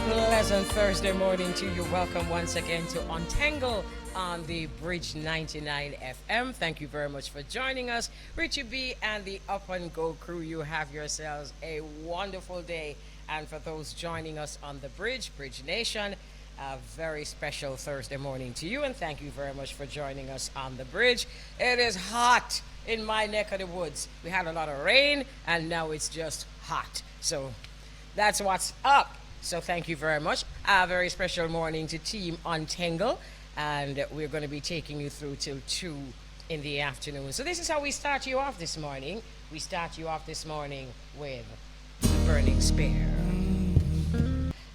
Pleasant Thursday morning to you. Welcome once again to Untengle on the Bridge 99 FM. Thank you very much for joining us. Richie B and the Up and Go crew, you have yourselves a wonderful day. And for those joining us on the Bridge Nation, a very special Thursday morning to you. And thank you very much for joining us on the bridge. It is hot in my neck of the woods. We had a lot of rain and now it's just hot. So that's what's up. So thank you very much. A very special morning to Team Untengle, and we're going to be taking you through till 2 in the afternoon. So this is how we start you off this morning. We start you off this morning with the Burning Spear.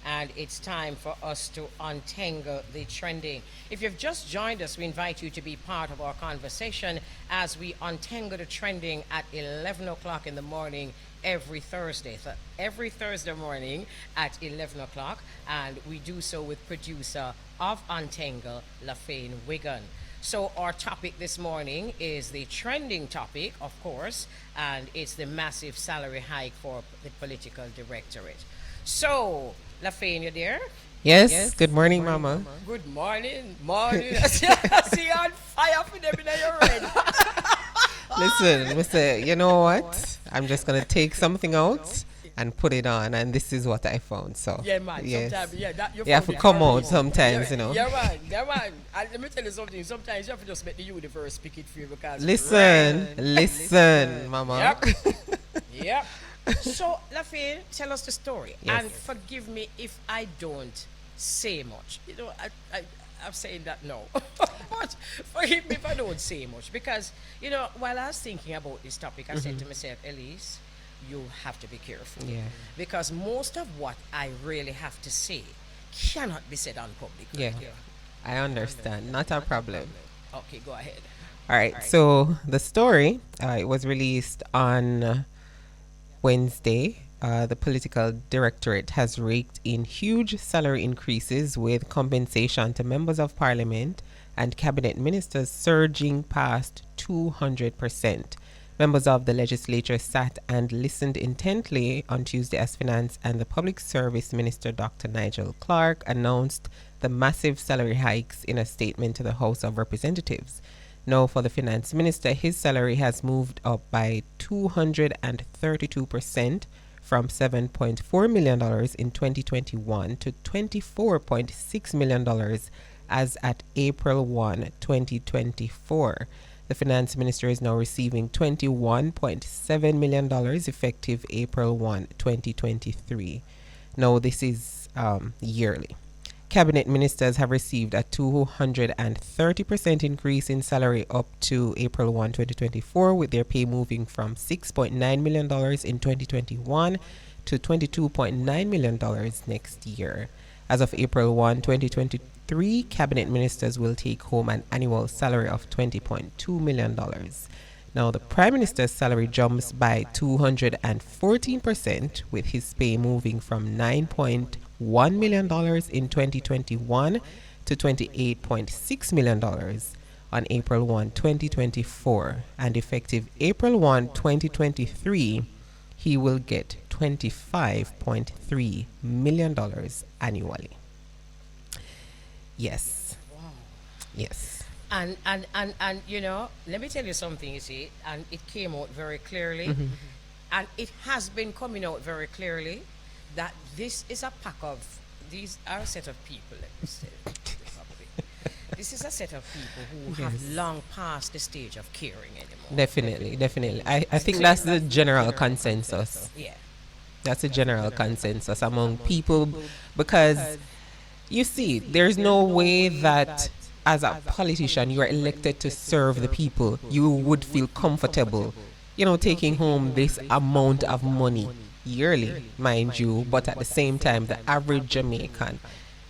And it's time for us to untangle the trending. If you've just joined us, we invite you to be part of our conversation as we untangle the trending at 11 o'clock in the morning every Thursday. So every Thursday morning at 11 o'clock, and we do so with producer of Untengle, Lafaine Wiggan. So our topic this morning is the trending topic, of course, and it's the massive salary hike for the political directorate. So, Lafaine, you there? Yes. Good morning, Mama. Good morning. I see you on fire for them in your red. Listen, Mr. You know what? I'm just going to take something out and put it on, and this is what I found. So, yeah, man. yes. Sometimes, you have to come out sometimes, you know. Yeah, man. And let me tell you something. Sometimes you have to just make the universe pick it for you because... Listen, Mama. Yep. So, Lafaine, tell us the story. Yes. And forgive me if I don't say much. You know, I'm saying that now. But forgive me if I don't say much. Because, you know, while I was thinking about this topic, I said to myself, Elise, you have to be careful. Yeah. Because most of what I really have to say cannot be said on public radio. Yeah. I understand. Not a problem. Okay, go ahead. All right. So, the story, it was released on Wednesday. The political directorate has raked in huge salary increases with compensation to members of parliament and cabinet ministers surging past 200%. Members of the legislature sat and listened intently on Tuesday as Finance and the Public Service Minister Dr. Nigel Clark announced the massive salary hikes in a statement to the House of Representatives. Now, for the Finance Minister, his salary has moved up by 232% from $7.4 million in 2021 to $24.6 million as at April 1, 2024. The Finance Minister is now receiving $21.7 million effective April 1, 2023. Now, this is yearly. Cabinet ministers have received a 230% increase in salary up to April 1, 2024, with their pay moving from $6.9 million in 2021 to $22.9 million next year. As of April 1, 2023, cabinet ministers will take home an annual salary of $20.2 million. Now, the Prime Minister's salary jumps by 214%, with his pay moving from $9.1 million in 2021 to $28.6 million on April 1, 2024. And effective April 1, 2023, he will get $25.3 million annually. Yes. Wow. Yes. And you know, let me tell you something, you see, and it came out very clearly, and it has been coming out very clearly that this is a pack of, these are a set of people, let me say. This is a set of people who have long passed the stage of caring anymore. Definitely. I think that's the general consensus. Yeah. That's a general consensus among people, because you see, there's no way that as a politician you are elected to serve the people, you would feel comfortable, you know, taking home this amount of money yearly, mind you, but at the same time the average Jamaican,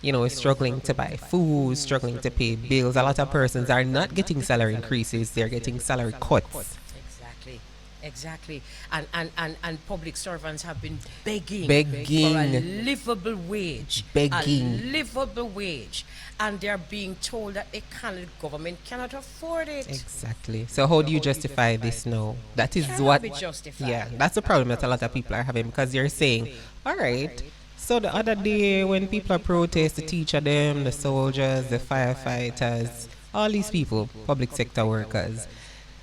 you know, is struggling to buy food, struggling to pay bills. A lot of persons are not getting salary increases, they're getting salary cuts. Exactly. And public servants have been begging for a livable wage. And they're being told that the government cannot afford it. Exactly. So how do you justify this now? That is what... Be justified. Yeah, that's the problem that a lot of people are having, because they're saying, all right, So the other day when people are protest, the teacher them, the soldiers, the firefighters, all these people, public sector workers,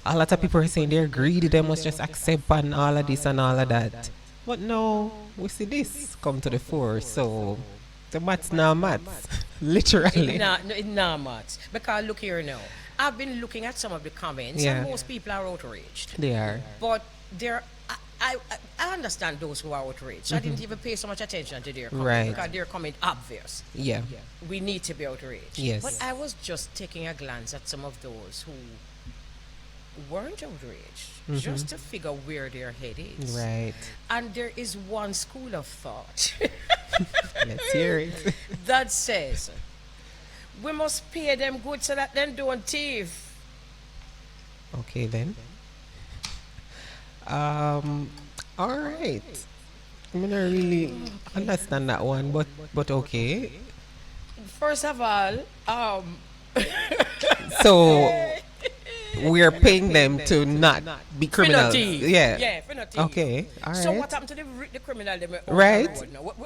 a lot of people are saying they're greedy, they must just accept and all of this and all of that. But no, we see this come to the fore, so the maths now maths. Literally. It not much. Because look here now. I've been looking at some of the comments, Yeah. and most people are outraged. They are. But I understand those who are outraged. I didn't even pay so much attention to their comment Right. because their comment obvious. Yeah. We need to be outraged. Yes. But I was just taking a glance at some of those who weren't outraged, just to figure where their head is. Right. And there is one school of thought Let's hear it. that says we must pay them good so that them don't thief. Okay then. All right. I mean, I really understand that one, but okay. First of all, So we're paying them to not be criminals. Yeah, Yeah. for not thief. Okay. All So right. what happened to the criminal them Right.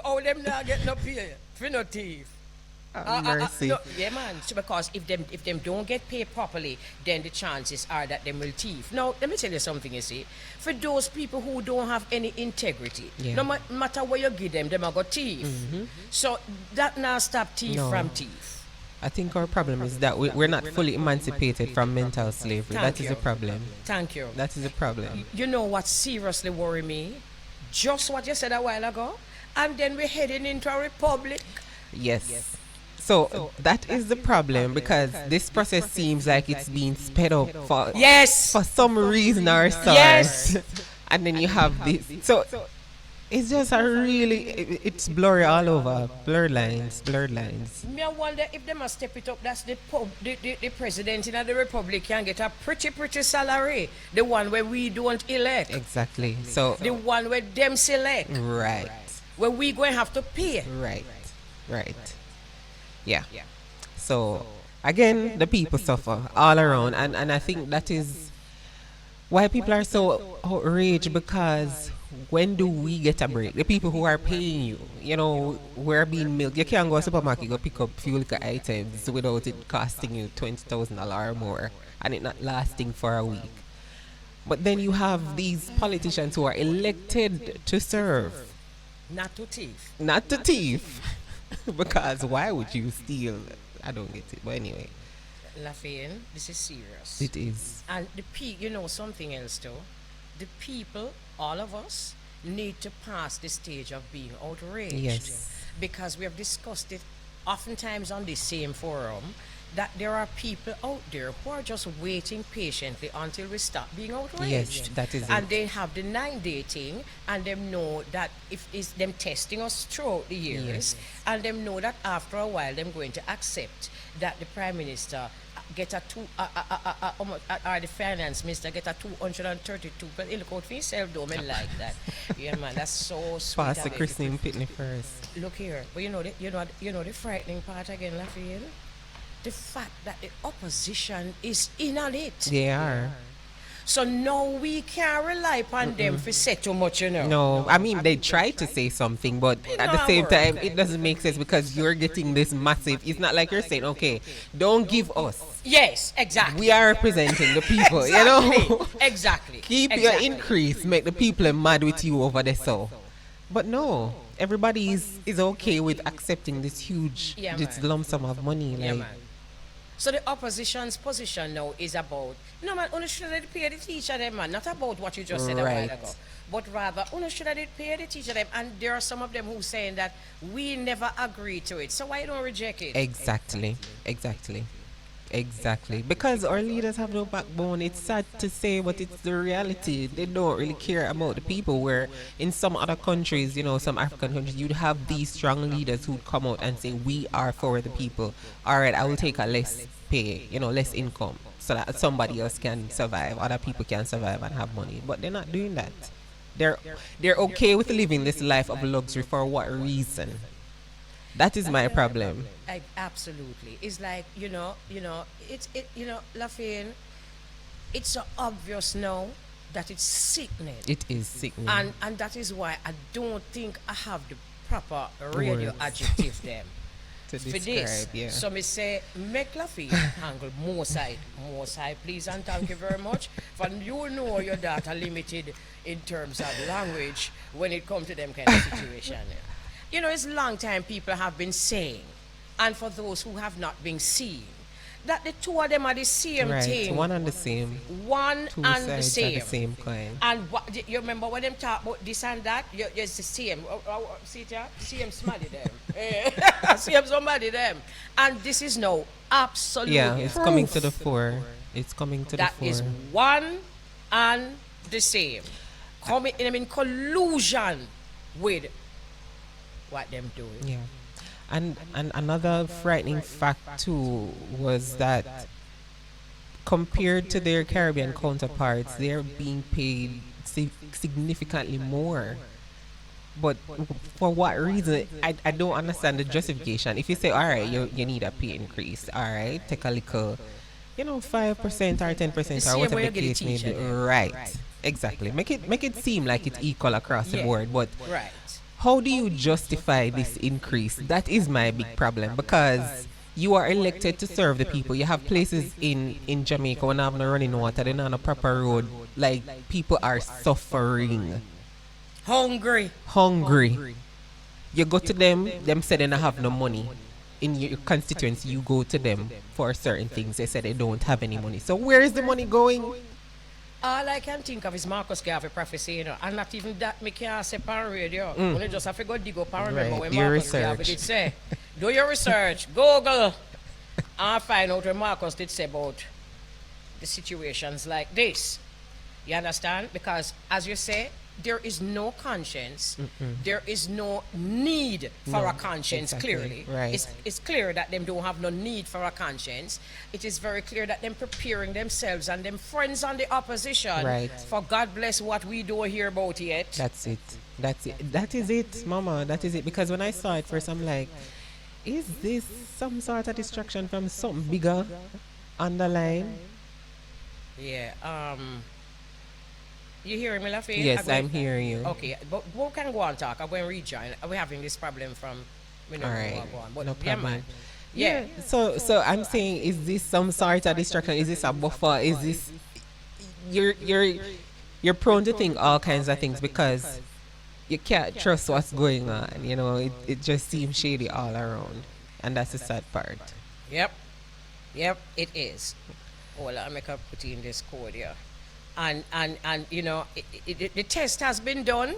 All them now get no pay for no thief. Mercy. No, yeah, man. So because if them don't get paid properly, then the chances are that they will thief. Now, let me tell you something. You see, for those people who don't have any integrity, Yeah. no matter what you give them are go thief. So that now stop thief No. from thief. I think our problem is that we're not fully emancipated from mental slavery. Thank That is you. the problem. Thank you. That is the problem. You know what seriously worry me? Just what you said a while ago, and then we're heading into a republic. Yes. So that is the problem because this process seems like it's being sped up for Yes. for some reason or sort. Yes. And then you have this. So it's just a really it's blurry all over. Blurred lines. Me I wonder if they must step it up. That's the president in the republic can get a pretty salary. The one where we don't elect. Exactly. So The one where them select. right. Where we going to have to pay. Right. Yeah. So again, the people suffer all around, and I think that is why people are so outraged because when do we get a break? The people who are paying you, we're being milked. You can't go to supermarket, go pick up few little items without it costing you $20,000 or more, and it not lasting for a week. But then you have these politicians who are elected to serve, Not to thief. not to thief. Because why would you steal? I don't get it. But anyway, Lafaine, this is serious. it is. And something else too. The people, all of us, need to pass the stage of being outraged. Yes. Because we have discussed it oftentimes on the same forum that there are people out there who are just waiting patiently until we stop being outraged. Yes, that is And it. they have the 9-day thing, and them know that if it's them testing us throughout the years, Yes. and them know that after a while them going to accept that the Prime Minister get a or the Finance Minister get a 232. But he look out for himself though, man, like that. Yeah, man, that's so sweet. Pass the of it. Christine Pitney first. Look here, but you know the frightening part again, Lafaine? The fact that the opposition is in on it. They are. So now we can't rely upon them for say too much, No, I mean they try to say something, but at the not same work. time, it doesn't make sense because you're getting this massive. It's not like you're saying, okay, don't give us. Yes, exactly. We are representing the people, you know. Exactly. Keep your Exactly. increase, make the people mad with you over there. So, but no, everybody is okay with accepting this huge, Yeah, this man. lump sum of money. Yeah, Like, man. So the opposition's position now is about, no man, only should have pay the teacher them, man. Not about what you just said a Right. while ago. But rather, only should have pay the teacher them. And there are some of them who saying that we never agreed to it. So why you don't reject it? Exactly. Because our leaders have no backbone. It's sad to say, but it's the reality. They don't really care about the people. Where in some other countries, some African countries, you'd have these strong leaders who'd come out and say, we are for the people. All right, I will take a less pay, less income, so that somebody else can survive, other people can survive and have money. But they're not doing that. They're okay with living this life of luxury. For what reason? That is my problem. Absolutely. It's like, Lafaine, it's so obvious now that it's sickening. It is sickening. And that is why I don't think I have the proper radio Words. adjective them To for describe, this. yeah. So me say, make Lafaine handle more side, please, and thank you very much. For you know your data limited in terms of language when it comes to them kind of situation. You know, it's a long time people have been saying, and for those who have not been seeing, that the two of them are the same Right, thing. one and the same. One Two and the sides same. of the same coin. And what, you remember when them talk about this and that? It's the same. See it, yeah? Same somebody them. Same somebody them. And this is now absolutely Yeah, it's coming to the proof fore. It's coming to that the fore. is one and the same. Coming in collusion with what them doing. Yeah. And another frightening fact too was that compared to their Caribbean counterparts, they're being paid significantly more. But for what reason? I don't understand the justification. If you say, all right, you need a pay increase, all right, take a little, 5% or 10% or whatever the case may be. Right. Exactly. Make it seem like it's equal across the board. But right. how do you justify this increase? That is my big problem, because you are elected to serve the people. You have places in Jamaica when I have no running water, they're not on a proper road. Like, people are suffering. Hungry. You go to them say they don't have no money. In your constituency, you go to them for certain things. They say they don't have any money. So where is the money going? All I can think of is Marcus Garvey prophecy, and not even that me can't say pan radio. Only just have to go dig up and remember when Your Marcus Garvey research. did say. Do your research, Google, and find out what Marcus did say about the situations like this. You understand? Because as you say, there is no conscience. There is no need for a conscience, exactly, clearly. right. It's clear that them don't have no need for a conscience. It is very clear that them preparing themselves and them friends on the opposition Right. for God bless what we don't hear about yet. That's it. That is it, Mama. That is it. Because when I saw it first, I'm like, is this some sort of distraction from something bigger on the line? Yeah. You hearing me, Lafaine? Yes, I'm hearing you. Okay, but we can go on talk. I'm going to rejoin. We're having this problem from... We know All where right. we're going. But No yeah, problem. man. Yeah. So I'm saying, is this some sort of distraction? Is this a buffer? Is this you're prone to think all kinds of things because you can't trust what's going on. It just seems shady all around, and that's the sad part. Yep, it is. Hold on, make up put in this code here. And the test has been done,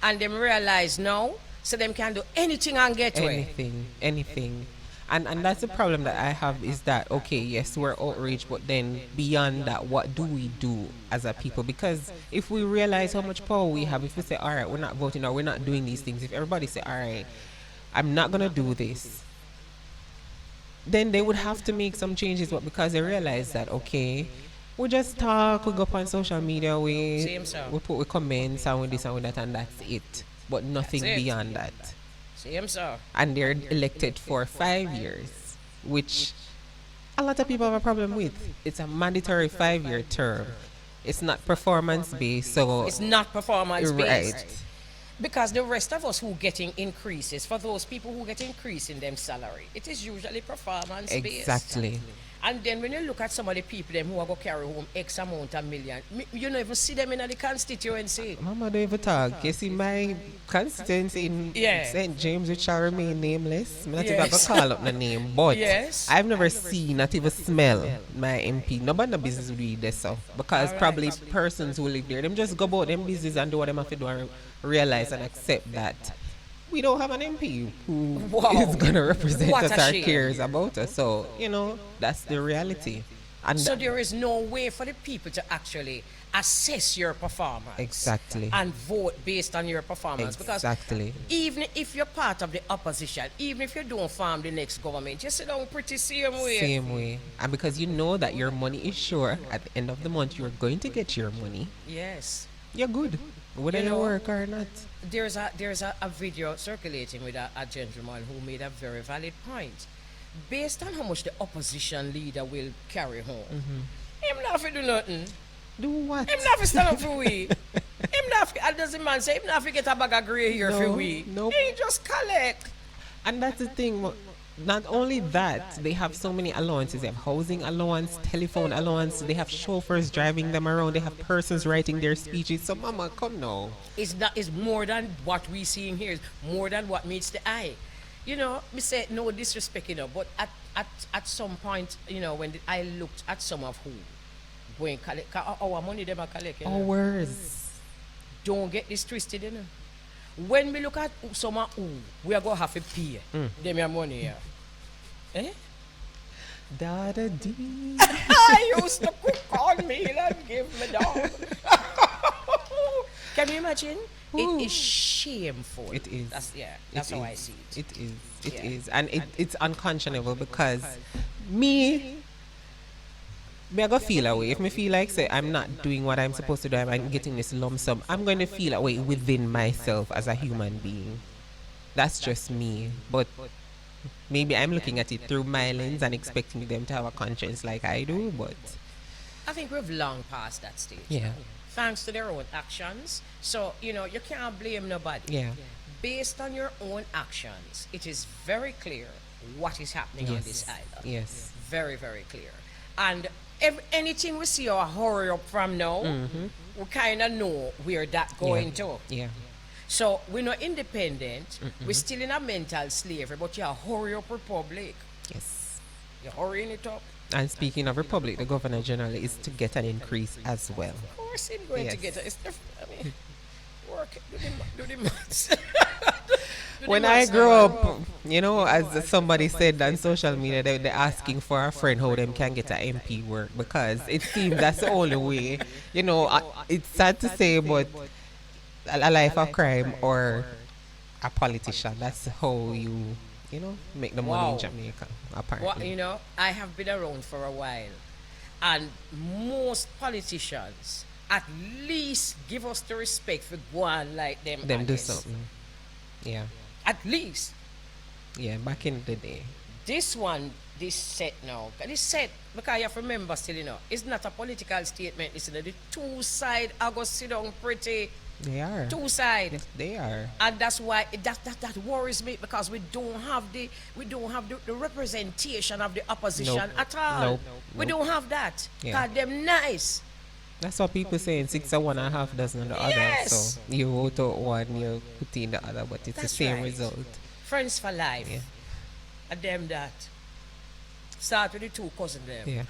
and them realize now, so them can do anything and get away. Anything. And that's the problem that I have, is that, okay, yes, we're outraged, but then beyond that, what do we do as a people? Because if we realize how much power we have, if we say, all right, we're not voting or we're not doing these things, if everybody say, all right, I'm not going to do this, then they would have to make some changes, but because they realize that, okay, we just talk, we go up on social media, we put we comments and with this and with that, and that's it. But nothing beyond that. Same so. And they're elected for 5 years, which a lot of people have a problem with. It's a mandatory 5-year term. It's not performance based, so It's not performance based. right. Because the rest of us who getting increases, for those people who get increase in them salary, it is usually performance based. Exactly. And then when you look at some of the people them who are going to carry home X amount of million, you don't even see them in the constituency. Mama, don't even talk. You see, my constituency in Yeah. St. James, which shall remain nameless, I'm not even Yes. going to call up the name, but Yes. I've never seen, not even smell my MP. Nobody no business read this so. Because Alright. probably persons who live there, them just go about them business and do what they have to do and realize and accept that we don't have an MP who is going to represent What us a or shame. cares about us. So, that's the reality. And So there is no way for the people to actually assess your performance. Exactly. And vote based on your performance. Exactly. Because even if you're part of the opposition, even if you don't form the next government, you sit down pretty same way. Same way. And because you know that your money is sure, at the end of the month, you're going to get your money. Yes. You're good. Whether you work or not. There's a video circulating with a gentleman who made a very valid point. Based on how much the opposition leader will carry home, him not fi do nothing. Do what? Him not fi stand up for we. Him not fi And does the man say, if not forget a bag of grey here for a week? Nope. He just collect. And that's the thing. Not only that, they have so many allowances. They have housing allowance, telephone allowance. They have chauffeurs driving them around. They have persons writing their speeches. So, mama, come now. It's more than what we seeing here. It's more than what meets the eye. You know, me say no disrespect, you know, but at some point, you know, when I looked at some of who going collect our money them are collect, you know. Hours. Don't get this twisted, you know. When we look at some of who we are gonna have to pay them your money here. Eh? Da-da dee. I used to cook on me and give me dog. Can you imagine? Ooh. It is shameful. It is. That's how I see it. It is. It Yeah. is. And it's unconscionable because me I go feel away. If me feel like say I'm not doing what I'm supposed to do, I'm getting this lump sum, I'm going to feel that way within myself as a human being. That's just me. But maybe I'm looking at it through my lens and expecting them to have a conscience like I do, but I think we've long passed that stage. yeah. Thanks to their own actions. So, you know, you can't blame nobody. Yeah. Based on your own actions, it is very clear what is happening on this island. Yes. Very, very clear. And anything we see or hurry up from now, we kind of know where that going to. Yeah. So we're not independent. We're still in a mental slavery, but you're a hurry up republic. Yes. You're hurrying it up. And speaking of Republic, the Governor General is to get an increase as well. Of course, he's going to Yes. get it. It's different. I mean, work, do the maths. When I grew up, you know, as somebody said on social media, they're asking for a friend how them can get an MP work because it seems that's the only way. You know, it's sad to say, but a life of crime or a politician, that's how you know, make the money in Jamaica, apparently. Well, you know, I have been around for a while, and most politicians at least give us the respect for go on like them. Them do honest. something. Yeah. At least. Yeah, back in the day. This one, this set now, this set, because you have to remember still, you know, it's not a political statement. Listen, the two side are going to sit down pretty. They are. Two side. Yes, they are. And that's why that worries me, because we don't have the representation of the opposition Nope. at all. Nope. We Nope. don't have that. Yeah. God, them nice. That's what people saying, 6 or 1.5 dozen of the other. Yes. So you vote out one, you put in the other, but it's That's the same right. result. Friends for life. Yeah. And them that. Start with the two cousins them. Yeah.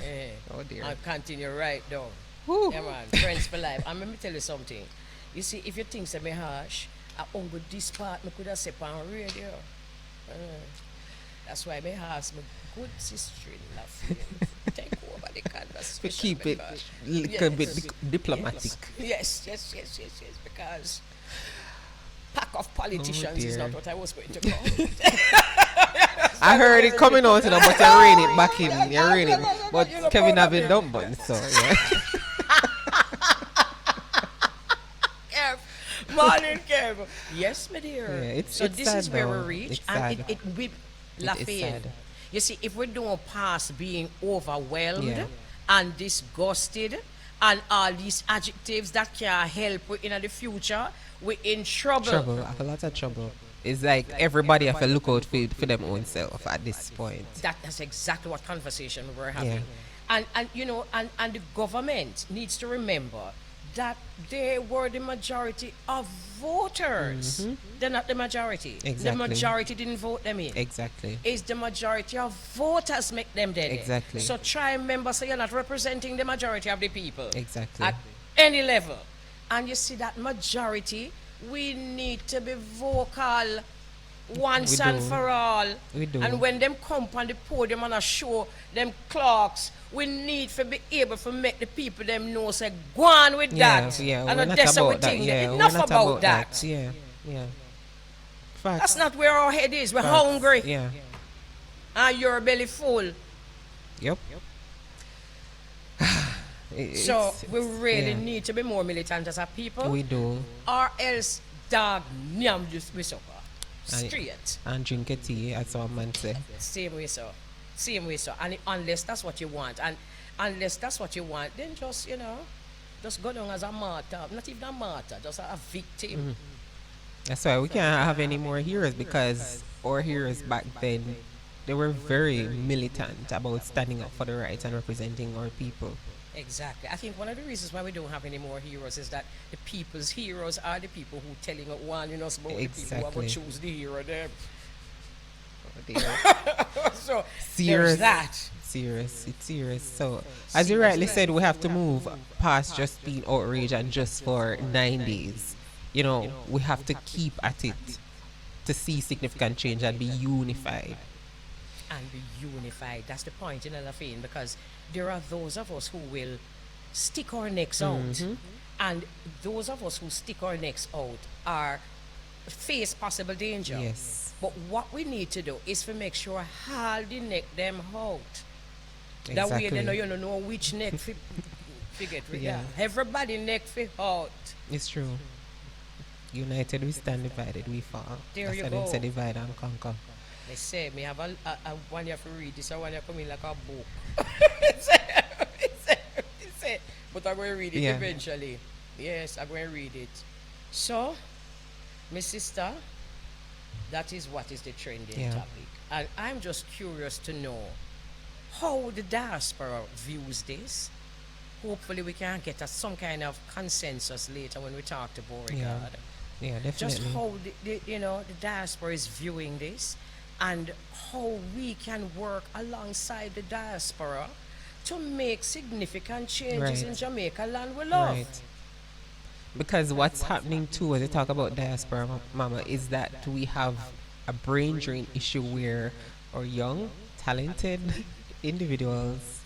Eh. Oh dear. And continue right down. Woo. Yeah, man. Friends for life. And let me tell you something. You see, if you think me harsh, I only this part me could have said on radio. That's why me ask my good sister in Lafaine take over the conversation. We keep it because- little bit Yes. diplomatic. Yes, because pack of politicians is dear. not what I was going to call. I heard it coming out, you know, but you rein it back in. You rein it. But You know, Kevin both of haven't them. done one, so yeah. Kev, morning, Kev. Yes, my dear. Yeah, it's this sad is where though. we reach, It's and sad. it with is Lafaine. sad. You see, if we don't pass being overwhelmed Yeah. and disgusted and all these adjectives that can help we in the future, we're in trouble. Trouble, a lot of trouble. It's like everybody have to look out for them own self at this point. That's exactly what conversation we're having. Yeah. And you know, and the government needs to remember that they were the majority of voters. They're not the majority. The Exactly. majority didn't vote them in. Exactly. It's the majority of voters make them dead. Exactly. So try and remember, so you're not representing the majority of the people. Exactly. At any level. And you see that majority, we need to be vocal once We and do. for all. We do. And when them come on the podium and a show them clocks, we need to be able to make the people them know, say, go on with that. Yeah, And we're not that's how we about that. think. Yeah, Enough we're not about that. Yeah, yeah. Facts. That's not where our head is. We're Facts. hungry. Yeah. And your belly full. Yep. So It's- we really yeah. need to be more militant as a people, We do. or else dog nyam just we supper. And- Straight. And drink a tea, as some man say. Same way so. Same way so. And unless that's what you want, and unless that's what you want, then just, you know, just go down as a martyr, not even a martyr, just a victim. That's why we can't have any more heroes, because our heroes back then, they were very militant about standing up for the rights and representing our people. Exactly. I think one of the reasons why we don't have any more heroes is that the people's heroes are the people who telling us warning us about the people who are going to choose the hero them. So Serious. there's that. Serious. It's serious. So, as you rightly said, we have to move past just being outraged and just for 9 days. You know, we have to keep at it to see significant change and be unified. And be unified. That's the point in Lafaine, because there are those of us who will stick our necks out. And those of us who stick our necks out are face possible danger. Yes. But what we need to do is to make sure how the neck them out. That way they know you don't know which neck figure. Yeah. Everybody neck fit out. It's true. United we stand, divided we fall. There That's you why go. them say divide and conquer. They say me have a one you have to read this, and one you come in like a book. He said, but I'm going to read it eventually. Yes, I'm going to read it. So, my sister, that is what is the trending topic. And I'm just curious to know how the diaspora views this. Hopefully we can get some kind of consensus later when we talk to Beau-regard. Yeah, definitely. Just how the diaspora is viewing this, and how we can work alongside the diaspora to make significant changes in Jamaica land we love. Right. Because what's happening too, as you talk about diaspora, Mama, is that we have a brain drain issue where our young, talented individuals,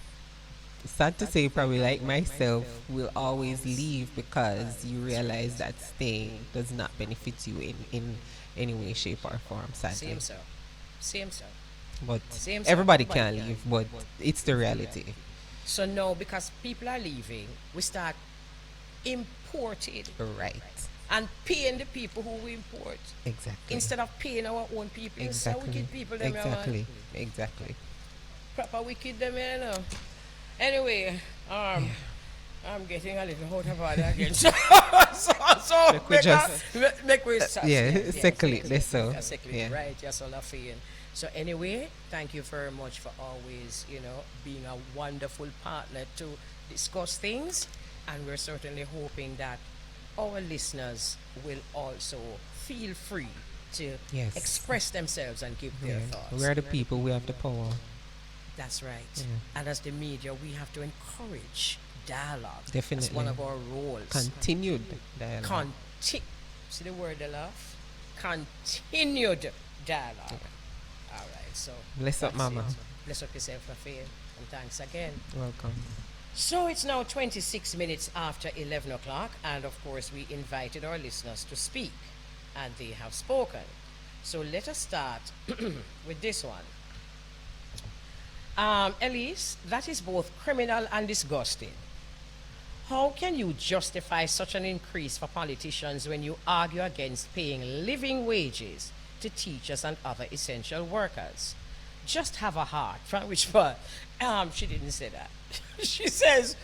sad to say, probably like myself, will always leave because you realize that staying does not benefit you in any way, shape, or form, sadly. Same so. But Same so. everybody can leave, but it's the reality. So now, because people are leaving, we start imported Right. and paying the people who we import. Exactly. Instead of paying our own people. Exactly. Wicked people them, Exactly. Proper wicked them, you know. Anyway, I'm getting a little out of order again. So make we settle it. That's so. Right, yes, Lafaine. So anyway, thank you very much for always, being a wonderful partner to discuss things, and we're certainly hoping that our listeners will also feel free to express themselves and give their thoughts. We are the people, we have the power. That's right. And as the media, we have to encourage dialogue. Definitely. That's one of our roles. Continued dialogue. See the word I love? Continued dialogue. All right, so. Bless up, Mama. Bless up yourself, Lafaine. And thanks again. Welcome. So it's now 26 minutes after 11 o'clock, and of course we invited our listeners to speak, and they have spoken. So let us start with this one. Elise, that is both criminal and disgusting. How can you justify such an increase for politicians when you argue against paying living wages to teachers and other essential workers? Just have a heart. From which part? She didn't say that. She says,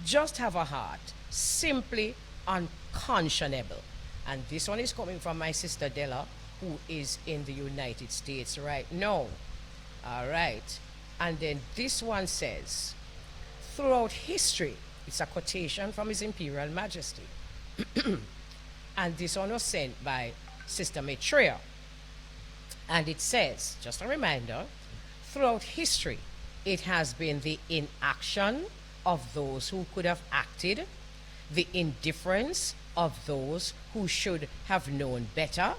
just have a heart. Simply unconscionable. And this one is coming from my sister Della, who is in the United States right now. All right. And then this one says, throughout history, it's a quotation from His Imperial Majesty. And this one was sent by Sister Maitreya. And it says, just a reminder, throughout history, it has been the inaction of those who could have acted, the indifference of those who should have known better,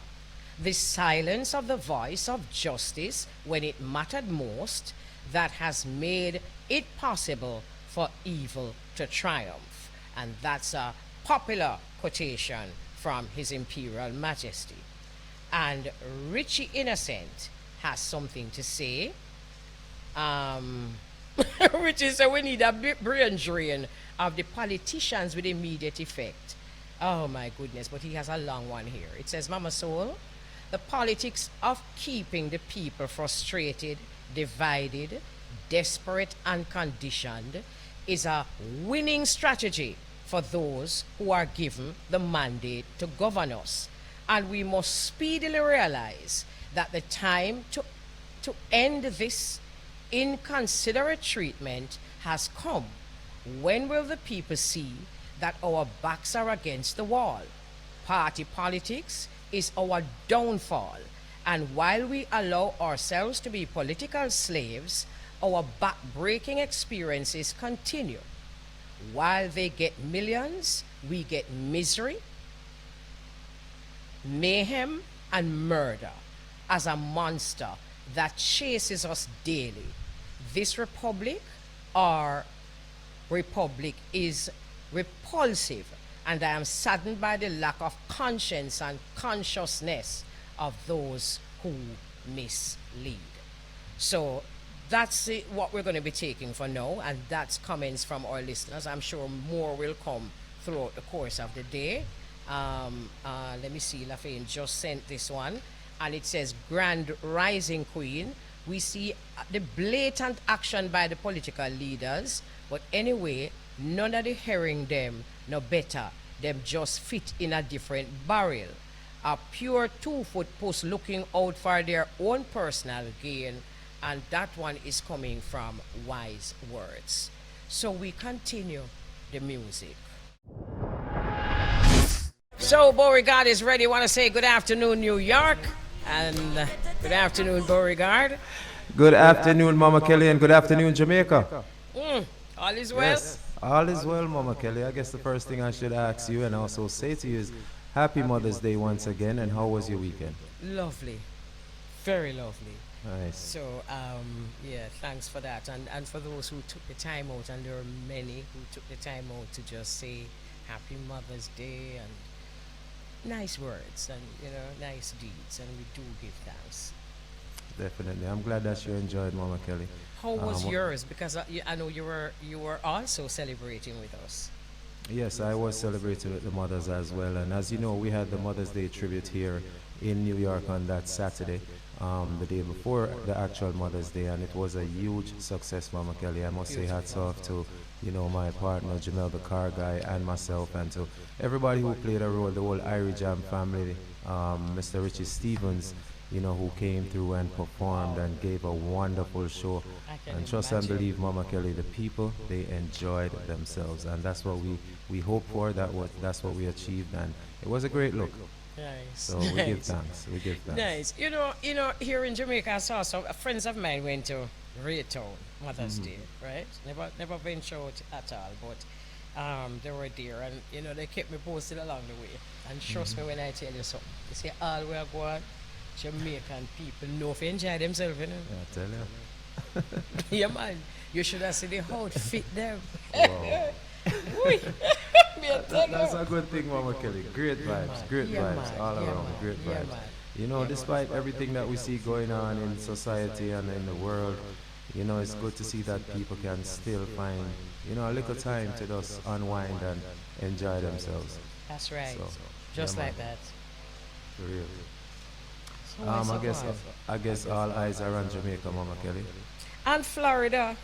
the silence of the voice of justice when it mattered most, that has made it possible for evil to triumph. And that's a popular quotation from His Imperial Majesty. And Richie Innocent has something to say. Richie said we need a brain drain of the politicians with immediate effect. Oh my goodness, but he has a long one here. It says, Mama Soul, the politics of keeping the people frustrated, divided, desperate, and conditioned is a winning strategy for those who are given the mandate to govern us. And we must speedily realize that the time to end this inconsiderate treatment has come. When will the people see that our backs are against the wall? Party politics is our downfall. And while we allow ourselves to be political slaves, our back-breaking experiences continue. While they get millions, we get misery, mayhem, and murder as a monster that chases us daily. This republic, our republic, is repulsive, and I am saddened by the lack of conscience and consciousness of those who mislead. So that's what we're going to be taking for now, and that's comments from our listeners. I'm sure more will come throughout the course of the day. Let me see, Lafaine just sent this one, and it says, Grand Rising Queen. We see the blatant action by the political leaders, but anyway, none of the hearing them no better. Them just fit in a different barrel. A pure 2-foot post looking out for their own personal gain, and that one is coming from Wise Words. So we continue the music. So Beau-regard is ready. I want to say good afternoon, New York, and good afternoon, Beau-regard. Good afternoon, Mama Kelly, and good afternoon, Jamaica. All is well? Yes, all is well, Mama Kelly. I guess the first thing I should ask you and also say to you is Happy Mother's Day once again, and how was your weekend? Lovely. Very lovely. Nice. So, yeah, thanks for that. And for those who took the time out, and there are many who took the time out to just say Happy Mother's Day and nice words and, nice deeds, and we do give thanks. Definitely. I'm glad that you enjoyed, Mama Kelly. How was yours? Because I know you were also celebrating with us. Yes, I was celebrating with the mothers as well. And as you know, we had the Mother's Day tribute here in New York on that Saturday, the day before the actual Mother's Day. And it was a huge success, Mama Kelly. I must say hats off to, my partner, Jamel the car guy, and myself, and to everybody who played a role, the whole Irie Jam family, Mr. Richie Stevens, who came through and performed and gave a wonderful show. And trust and believe, Mama Kelly, the people, they enjoyed themselves, and that's what we hoped for. That's what we achieved, and it was a great look. Nice. So we give thanks. We give thanks. Nice. Here in Jamaica, I saw some friends of mine went to Raytown Mother's Day, right? Never ventured out at all, but they were there, and they kept me posted along the way. And trust me when I tell you something. They say all we are going. Jamaican people know if they enjoy themselves, Yeah, I tell you. Yeah, man. You should have seen the outfit them. Wow. That's That's a good thing, Mama Kelly. Great vibes, great vibes all around. Great vibes. Despite everything that we see going on in society and in the world, it's good to see that people can still find, a little time to just unwind and enjoy themselves. That's right. So, just like that. For real. I guess all eyes are on Jamaica, Mama Kelly. And Florida.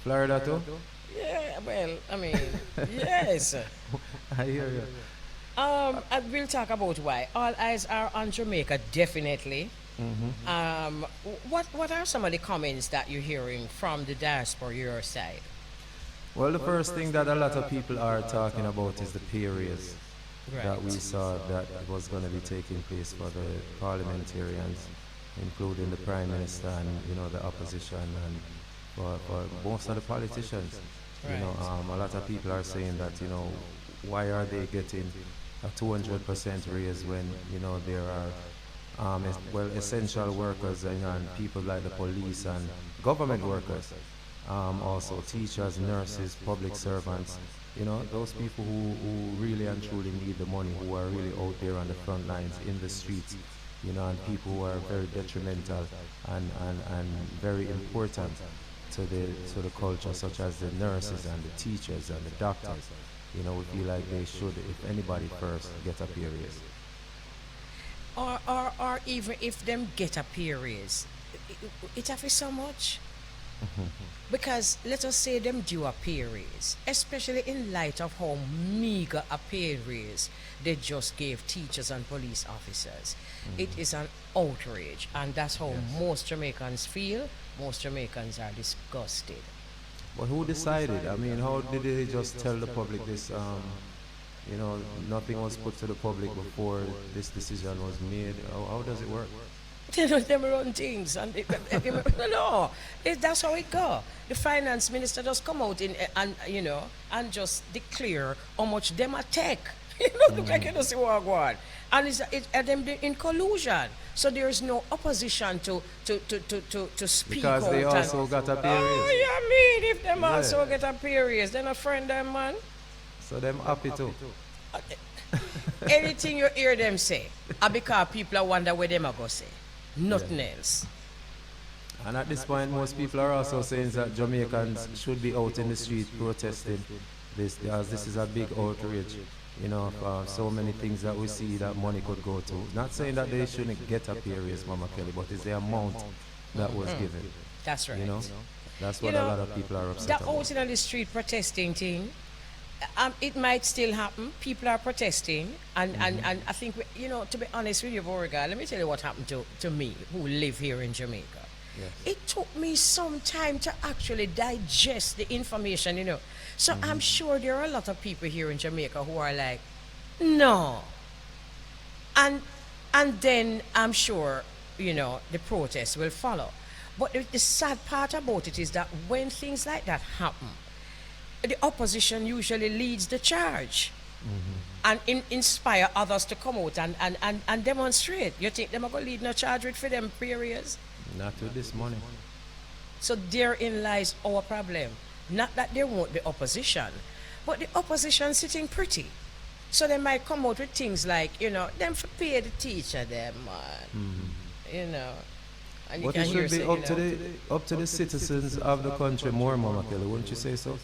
Florida too? Yeah, well, I mean, yes. I hear you. And we'll talk about why. All eyes are on Jamaica, definitely. What are some of the comments that you're hearing from the diaspora, your side? Well, the first thing that a lot of people are talking about is the pay raise that we saw that was going to be taking place for the parliamentarians, including the Prime Minister and, the opposition, and for most of the politicians. A lot of people are saying that, why are they getting a 200% raise when, there are, essential workers and people like the police and government workers, also teachers, nurses, public servants, those people who really and truly need the money, who are really out there on the front lines in the streets, and people who are very detrimental and very important to the culture, such as the nurses and the teachers and the doctors. We feel like they should, if anybody first, get a pay raise. Or even if them get a pay raise, it have so much. Because let us say them do a pay raise, especially in light of how meager a pay raise they just gave teachers and police officers. It is an outrage, and that's how most Jamaicans feel. Most Jamaicans are disgusted. But who decided? I mean, how did they just tell the public this? Nothing was put to the public before this decision was made. How does it work? Them run things, and that's how it go. The finance minister just come out and just declare how much them attack. Look like you don't see what go on, and it's them in collusion. So there is no opposition to speak because out. They also got a pay raise. Oh, you mean if them also get a pay raise, then a friend them man. So them happy too. Anything you hear them say, because people are wonder where them are go say. Nothing else. And at this point, most people are also saying that Jamaicans should be out in the street protesting this, as this is a big outrage. So many things that we see that money could go to. Not saying that they shouldn't get a pay raise, Mama Kelly, but it's the amount that was given. That's right. That's what a lot of people are upset about. Out in the street protesting thing, it might still happen. People are protesting, and I think, to be honest with you, Beau-regard, let me tell you what happened to me, who live here in Jamaica. Yes. It took me some time to actually digest the information, So I'm sure there are a lot of people here in Jamaica who are like, no. And then I'm sure, the protests will follow. But the sad part about it is that when things like that happen, the opposition usually leads the charge and inspire others to come out and demonstrate. You think them are going to lead no charge with for them periods? Not with this money. So therein lies our problem. Not that there won't be opposition, but the opposition sitting pretty. So they might come out with things like, them for pay the teacher them, man. And but it should be up to the citizens of the country more, Mama Kelly, wouldn't you say so?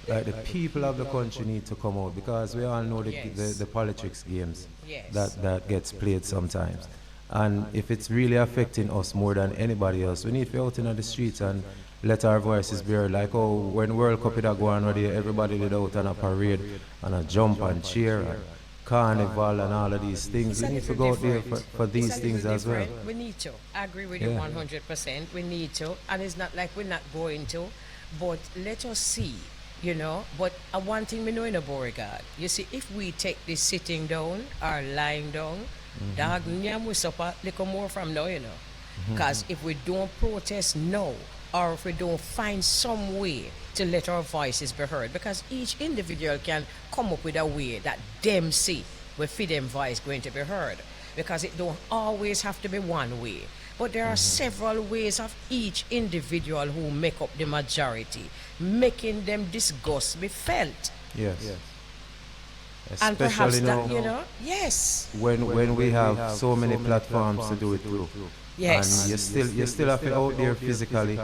Like the people of the country need to come out, because we all know the politics games that gets played sometimes. And if it's really affecting us more than anybody else, we need to be out in the streets and let our voices be heard. Like, when World Cup is going on, everybody did out on a parade and a jump and cheer and carnival and all of these things. We need to go out there for these things as well. We need to. I agree with you 100%. We need to. And it's not like we're not going to, but let us see. But one thing we know in a Beau-regard, you see, if we take this sitting down or lying down, dog, we suffer a little more from now, Because if we don't protest now, or if we don't find some way to let our voices be heard, because each individual can come up with a way that them see where for them voice going to be heard, because it don't always have to be one way. But there are several ways of each individual who make up the majority, making them disgust be felt. Yes. And perhaps especially that, yes. When we have so many platforms to do it through. Yes. And you still have to out there physically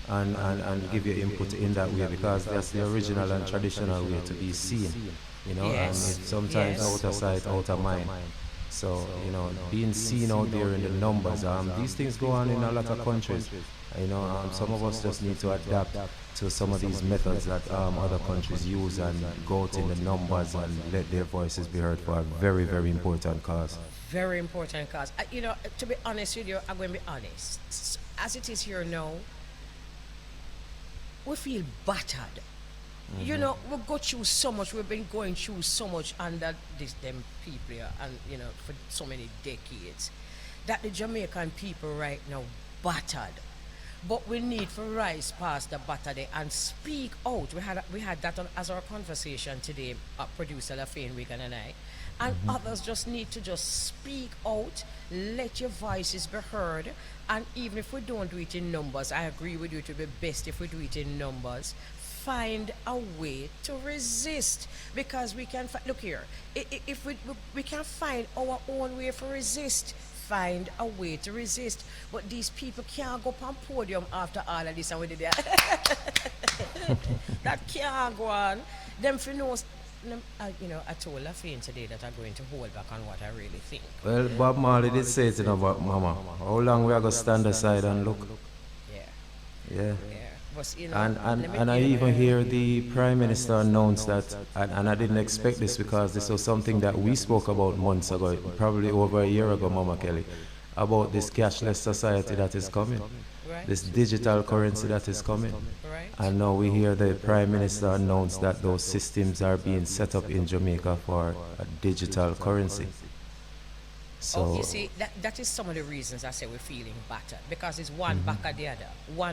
and give your input in that way, because that's the original and traditional way to be seen. And it's sometimes out of sight, out of mind. So, being seen out there in the numbers, these things go on in a lot of countries. Some of us just need to adapt to some of these methods that other countries use and go out in the numbers and let their voices be heard for a very, very important cause. Very important cause. To be honest with you, I'm going to be honest. As it is here now, we feel battered. We go through so much. We've been going through so much under them people here, and for so many decades, that the Jamaican people right now battered. But we need to rise past the battery and speak out. We had that as our conversation today, producer Lafaine Wiggan and I. And others just need to just speak out, let your voices be heard. And even if we don't do it in numbers, I agree with you, it would be best if we do it in numbers. Find a way to resist, because we can look here. If we can find our own way to resist, find a way to resist. But these people can't go up on podium after all of this and we did that. That can't go on. Them for knows. I told Lafaine today that I'm going to hold back on what I really think. Well, Bob Marley did say it about Mama. How long we are going to stand aside and look? Yeah. us, And I even hear the Prime Minister announce that, and I didn't expect this because this was something that we spoke about months ago, probably over a year ago, Mama Kelly, about this cashless society that is coming, this digital currency that is coming. And now we hear the Prime Minister announce that those systems are being set up in Jamaica for a digital currency. So you see, that is some of the reasons I say we're feeling battered, because it's one back at the other,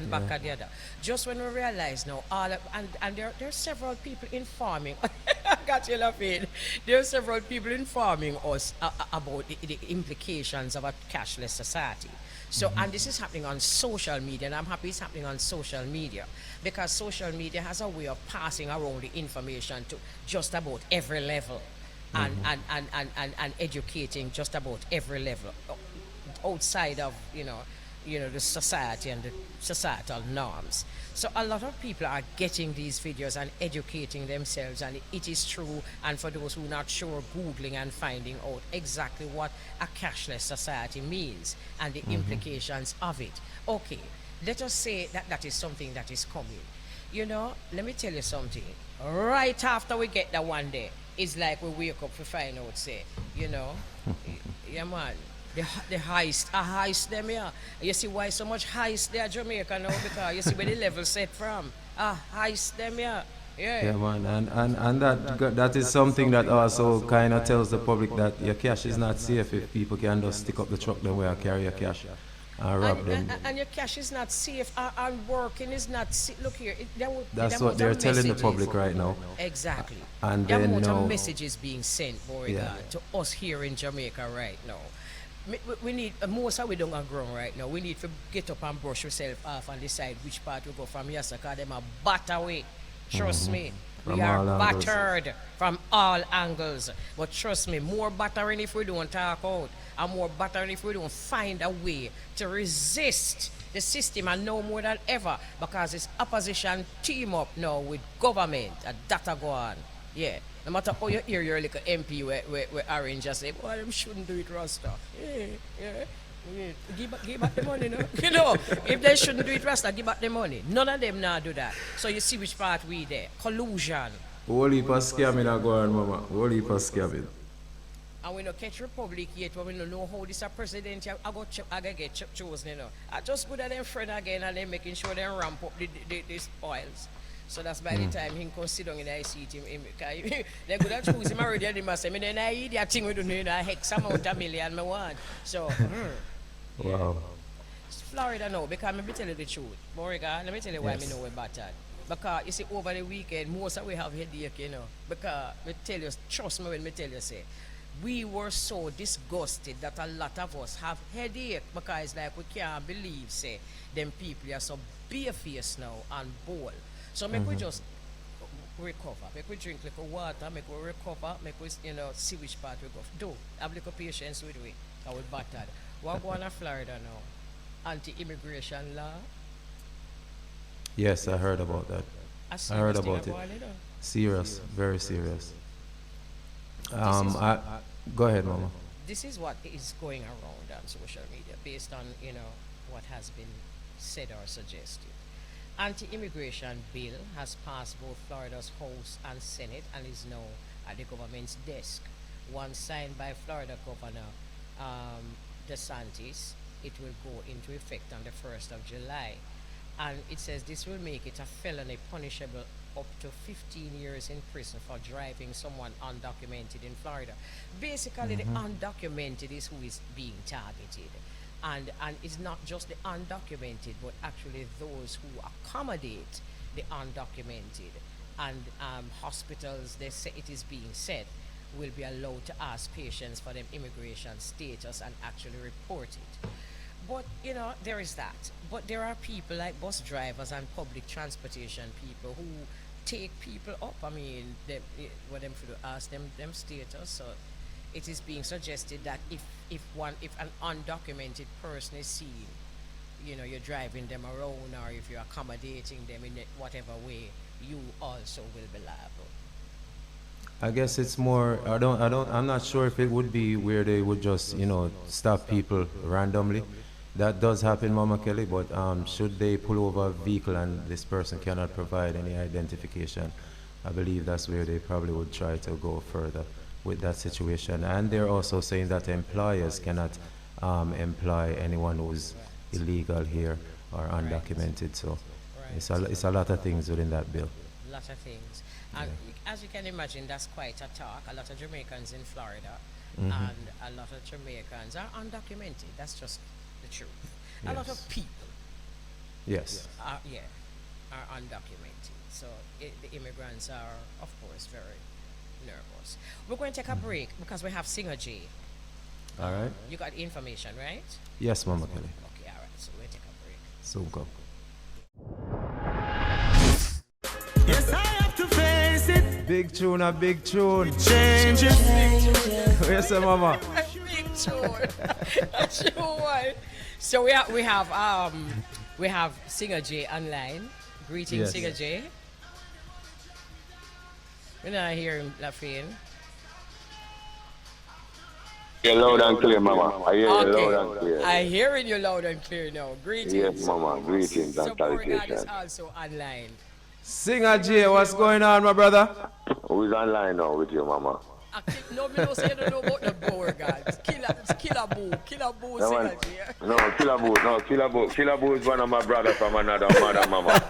back at the other. Just when we realize now, and there are several people informing, I got you laughing, there are several people informing us about the implications of a cashless society. So, and this is happening on social media, and I'm happy it's happening on social media, because social media has a way of passing around the information to just about every level. And educating just about every level outside of the society and the societal norms. So a lot of people are getting these videos and educating themselves, and it is true. And for those who are not sure, googling and finding out exactly what a cashless society means and the implications of it. Okay, let us say that is something that is coming. Let me tell you something. Right after we get that one day, it's like we wake up to find out, say, yeah, man, the heist them here. You see why so much heist there, Jamaica now? Because you see where the level set from. Heist them here. Yeah, man, and that is something that also kind of tells the public that your cash is not safe if people can just stick up the truck them where carry your cash. And your cash is not safe, and working is not safe. Look here, that's what they're telling the public right now. Exactly. And there then are more messages being sent, Beau-regard, to us here in Jamaica right now. We need, most of we don't have grown right now. We need to get up and brush yourself off and decide which part we go from. Yes, because them are batter away. Trust me. We are battered from all angles. But trust me, more battering if we don't talk out, and more battering if we don't find a way to resist the system, and no more than ever, because it's opposition team up now with government, and that go on. Yeah. No matter how you hear your little MP where Orange just say, boy, them shouldn't do it, Rasta. Yeah. Give back the money, no? If they shouldn't do it, Rasta, give back the money. None of them now do that. So you see which part we there. Collusion. Whole heap of scamming go on, mama. Whole heap of scamming. And we don't catch Republic yet, but we don't know how this a president I get chosen, I just put them friend again, and then making sure they ramp up the spoils. So that's by the time he can sit down in the seat, they're going to choose him already, and they must say, then I eat that thing we don't need a hex amount of million I want. So, wow. It's Florida now, because let me tell you the truth. Beau-regard, let me tell you why I know we're battered. Because you see, over the weekend, most of we have headache, Because we tell you, trust me when me tell you, say, we were so disgusted that a lot of us have headache, because it's like we can't believe, say, them people are so barefaced now and bold. So make we just recover, make we drink little water, make we recover, make we see which part we go. Do have little patience with we, because we're battered. What going on Florida now? Anti-immigration law? Yes, I heard about that. I heard about it. Serious, very serious. Go ahead, Mama. This is what is going around on social media, based on what has been said or suggested. Anti-immigration bill has passed both Florida's House and Senate and is now at the government's desk. One signed by Florida Governor DeSantis. It will go into effect on the 1st of July. And it says this will make it a felony punishable up to 15 years in prison for driving someone undocumented in Florida. Basically, the undocumented is who is being targeted. And it's not just the undocumented, but actually those who accommodate the undocumented. And hospitals, they say it is being said, will be allowed to ask patients for them immigration status and actually report it. But, there is that. But there are people like bus drivers and public transportation people who take people up. I mean, for them to ask them status. So it is being suggested that if an undocumented person is seen, you're driving them around, or if you're accommodating them in whatever way, you also will be liable. I guess it's more, I'm not sure if it would be where they would just, stop people randomly. That does happen, Mama Kelly, but should they pull over a vehicle and this person cannot provide any identification, I believe that's where they probably would try to go further with that situation. And they're also saying that employers cannot employ anyone who's illegal here or undocumented. So it's a lot of things within that bill. A lot of things. And as you can imagine, that's quite a talk. A lot of Jamaicans in Florida and a lot of Jamaicans are undocumented. That's just the truth. A lot of people are undocumented. So the immigrants are, of course, very nervous. We're going to take a break because we have Singer J. All right. You got information, right? Yes, Mama Kelly. Okay, all right. So we'll take a break. So go. Yes, I have to face it. Big tune, a big tune. Changes. Where's the mama? Big tune. A true one. So we have Singer J online. Greetings, Singer J. We're not hearing Lafaine. You're loud and clear, Mama. I hear you loud and clear. I'm hearing you loud and clear now. Greetings. Yes, Mama. Greetings and So Beau-regard is salutations. also online. Singer J, what's going on, my brother? Who's online now with you, Mama? No, me don't say you don't know about the Beau-regard. Killer Boo, No, Singer J. no, Killer Boo is one of my brothers from another mother, Mama.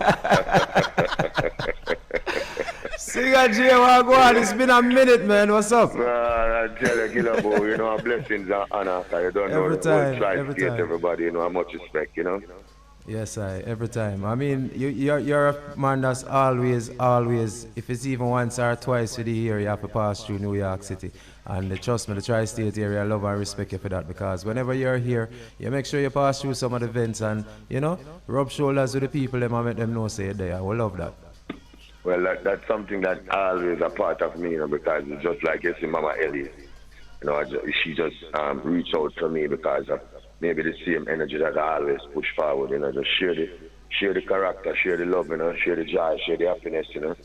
Singer J, what go on? It's been a minute, man. What's up? I tell you, Killer Boo, you know, blessings and honor. You don't know Every the time, whole tribe every state, time. everybody, you know, how much respect, you know. Yes, every time. I mean, you're a man that's always, if it's even once or twice for the year, you have to pass through New York City. And trust me, the tri-state area, I love and respect you for that, because whenever you're here, you make sure you pass through some of the events and, you know, rub shoulders with the people and make them know say you're there. I will love that. Well, that's something that always a part of me, you know, because it's just like you see Mama Ellie. You know, she just reached out to me because of maybe the same energy that I always push forward, you know, just share the character, share the love, you know, share the joy, share the happiness, you know.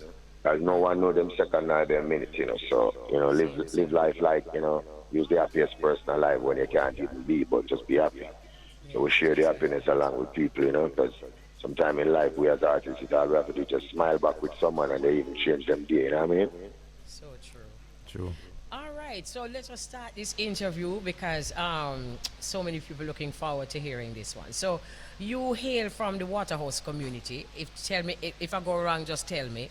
Because no one knows them second nor them minute, you know. So, you know, live life like, you know, use the happiest person alive when you can't even be, but just be happy. So we share the happiness along with people, you know, because sometimes in life we as artists, it's all we have to do, just smile back with someone and they even change them day, you know what I mean? So true. True. All right, so let's just start this interview because so many people looking forward to hearing this one. So you hail from the Waterhouse community. If I go wrong, just tell me.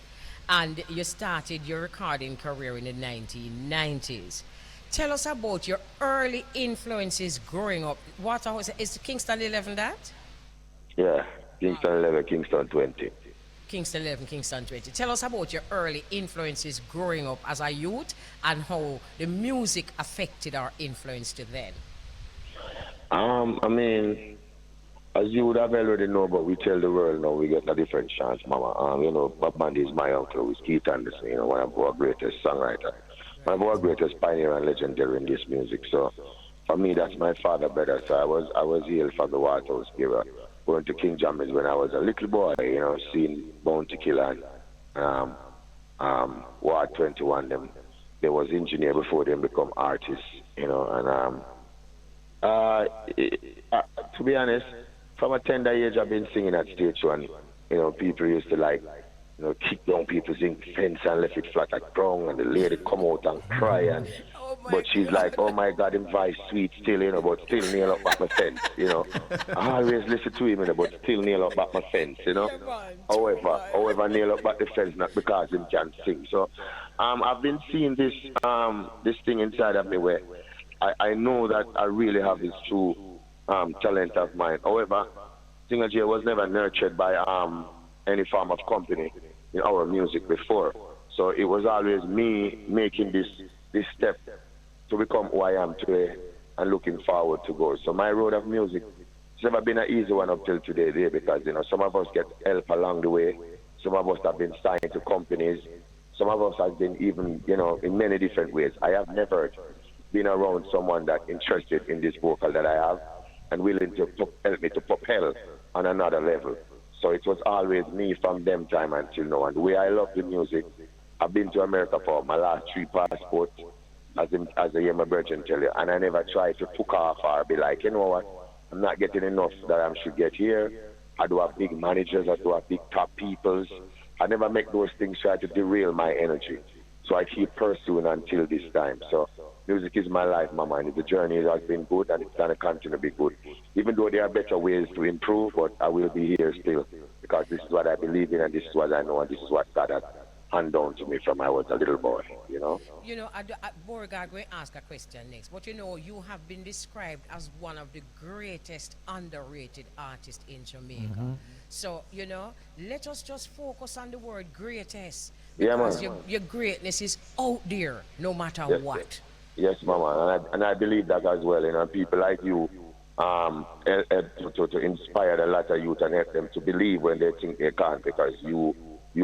And you started your recording career in the 1990s. Tell us about your early influences growing up. Waterhouse, is Kingston 11 that? Yeah, Kingston 11, Kingston 20. Kingston 11, Kingston 20. Tell us about your early influences growing up as a youth and how the music affected our influence to then. I mean, as you would have already know, but we tell the world now we get a different chance, Mama. You know, Bob Mandy is my uncle, who's Keith Anderson, you know, one of our greatest songwriter. One of our greatest pioneer and legendary in this music. So for me, that's my father better. So I was here from the Waterhouse era. Going to King Jammys when I was a little boy, you know, seeing Bounty Killer and Ward 21, them. They was engineer before them become artists, you know, and to be honest, from a tender age I've been singing at stage one. You know, people used to like, you know, kick down people's fence and left it flat like ground, and the lady come out and cry and but she's like, oh my God, him voice sweet still, you know, but still nail up back my fence, you know. I always listen to him, you know, but still nail up back my fence, you know. However, nail up back the fence, not because him can't sing. So I've been seeing this thing inside of me where I know that I really have this true talent of mine. However, Singer J was never nurtured by any form of company in our music before. So it was always me making this step to become who I am today and looking forward to go. So my road of music, it's never been an easy one up till today because, you know, some of us get help along the way. Some of us have been signed to companies. Some of us have been even, you know, in many different ways. I have never been around someone that interested in this vocal that I have and willing to help me to propel on another level. So it was always me from them time until now. And the way I love the music, I've been to America for my last 3 passports, as I hear my virgin tell you, and I never tried to took off or be like, you know what, I'm not getting enough that I should get here. I do have big managers, I do have big top peoples. I never make those things try to derail my energy. So I keep pursuing until this time. So music is my life, Mama, and the journey has been good and it's going to continue to be good. Even though there are better ways to improve, but I will be here still because this is what I believe in and this is what I know and this is what God has handed down to me from I was a little boy, you know? You know, Beau-regard, going to ask a question next. But you know, you have been described as one of the greatest underrated artists in Jamaica. So, you know, let us just focus on the word greatest. Because your greatness is out there, no matter what. Yes, Mama, and I believe that as well. You know, people like you to inspire a lot of youth and help them to believe when they think they can't, because you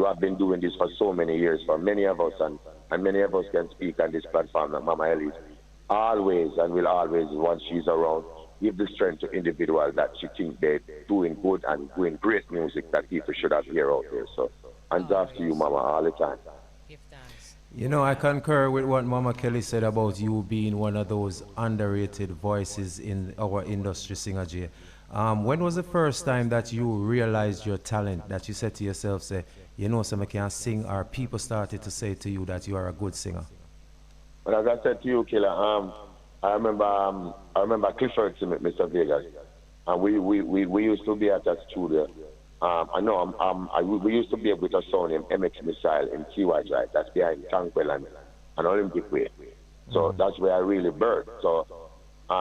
have been doing this for so many years, for many of us, and many of us can speak on this platform. Mama Elise always and will always, once she's around, give the strength to individuals that she thinks they're doing good and doing great music that people should have here out there. So, hands off to you, Mama, all the time. Give thanks. You know, I concur with what Mama Kelly said about you being one of those underrated voices in our industry, Singer J. When was the first time that you realized your talent, that you said to yourself, say, you know, somebody can sing, or people started to say to you that you are a good singer? But as I said to you, Killer, I remember Clifford to Mr. Vegas, and we used to be at that studio. We used to be with a song named MX Missile in TY Drive. That's behind Untengle and Olympic Way. So that's where I really birthed. So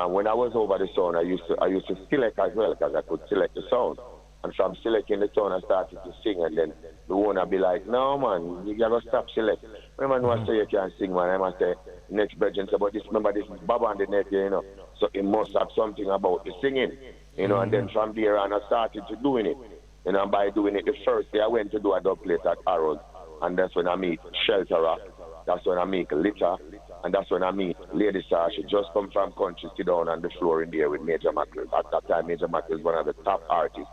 when I was over the sound, I used to select as well, because I could select the sound. And from selecting the sound, I started to sing, and then the owner be like, "No man, you gotta stop select. Remember, I say you can't sing, man. I must say next brethren say, but this is Baba and the nephew, you know. So it must have something about the singing, you know. And then from there on, I started to doing it. You know, by doing it, the first day I went to do a dub plate at Arrows, and that's when I meet Shelterer, that's when I meet Litter, and that's when I meet Lady Sar. She just come from country, sit down on the floor in there with Major Mackles. At that time, Major Mackles was one of the top artists.